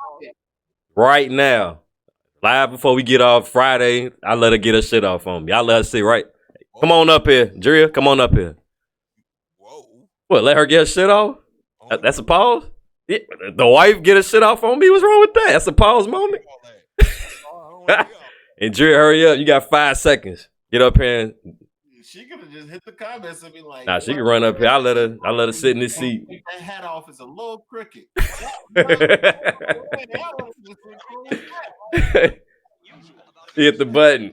Right now. Live before we get off Friday. I let her get her shit off on me. I let her sit right. Come on up here, Drea. Come on up here. Whoa. What? Let her get her shit off? That's a pause. Yeah, the wife get her shit off on me. What's wrong with that? That's a pause moment. And Drea, hurry up. You got 5 seconds. Get up here and she could have just hit the comments and be like, nah, she can run up here. I let her sit in this seat. Take that hat off is a little crooked. Hit the button.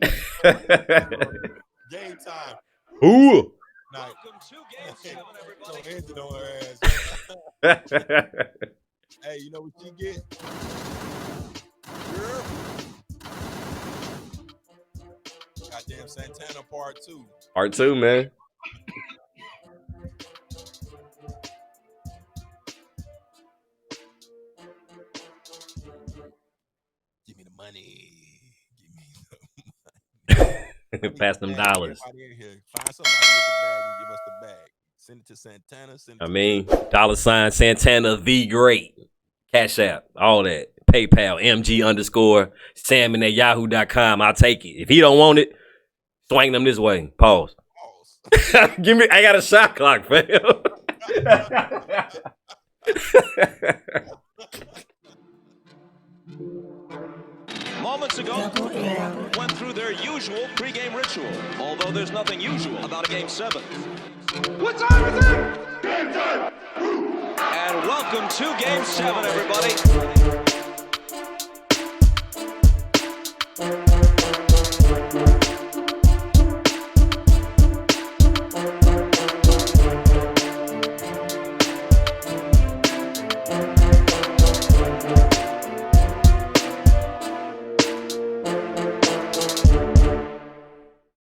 Game time. Ooh. Welcome to Game 7, everybody. Hey, you know what you get? Goddamn Santana Part 2. Part 2, man. Give me the money. Pass them dollars. Find somebody with the bag and give us the bag. Send it to Santana. $, Santana the Great. Cash App, all that. PayPal, MG_Salmon@yahoo.com. I'll take it. If he don't want it, swing them this way. Pause. Give me. I got a shot clock, fam. Moments ago, went through their usual pregame ritual, although there's nothing usual about a Game 7. What time is it? Game time! And welcome to Game 7, everybody.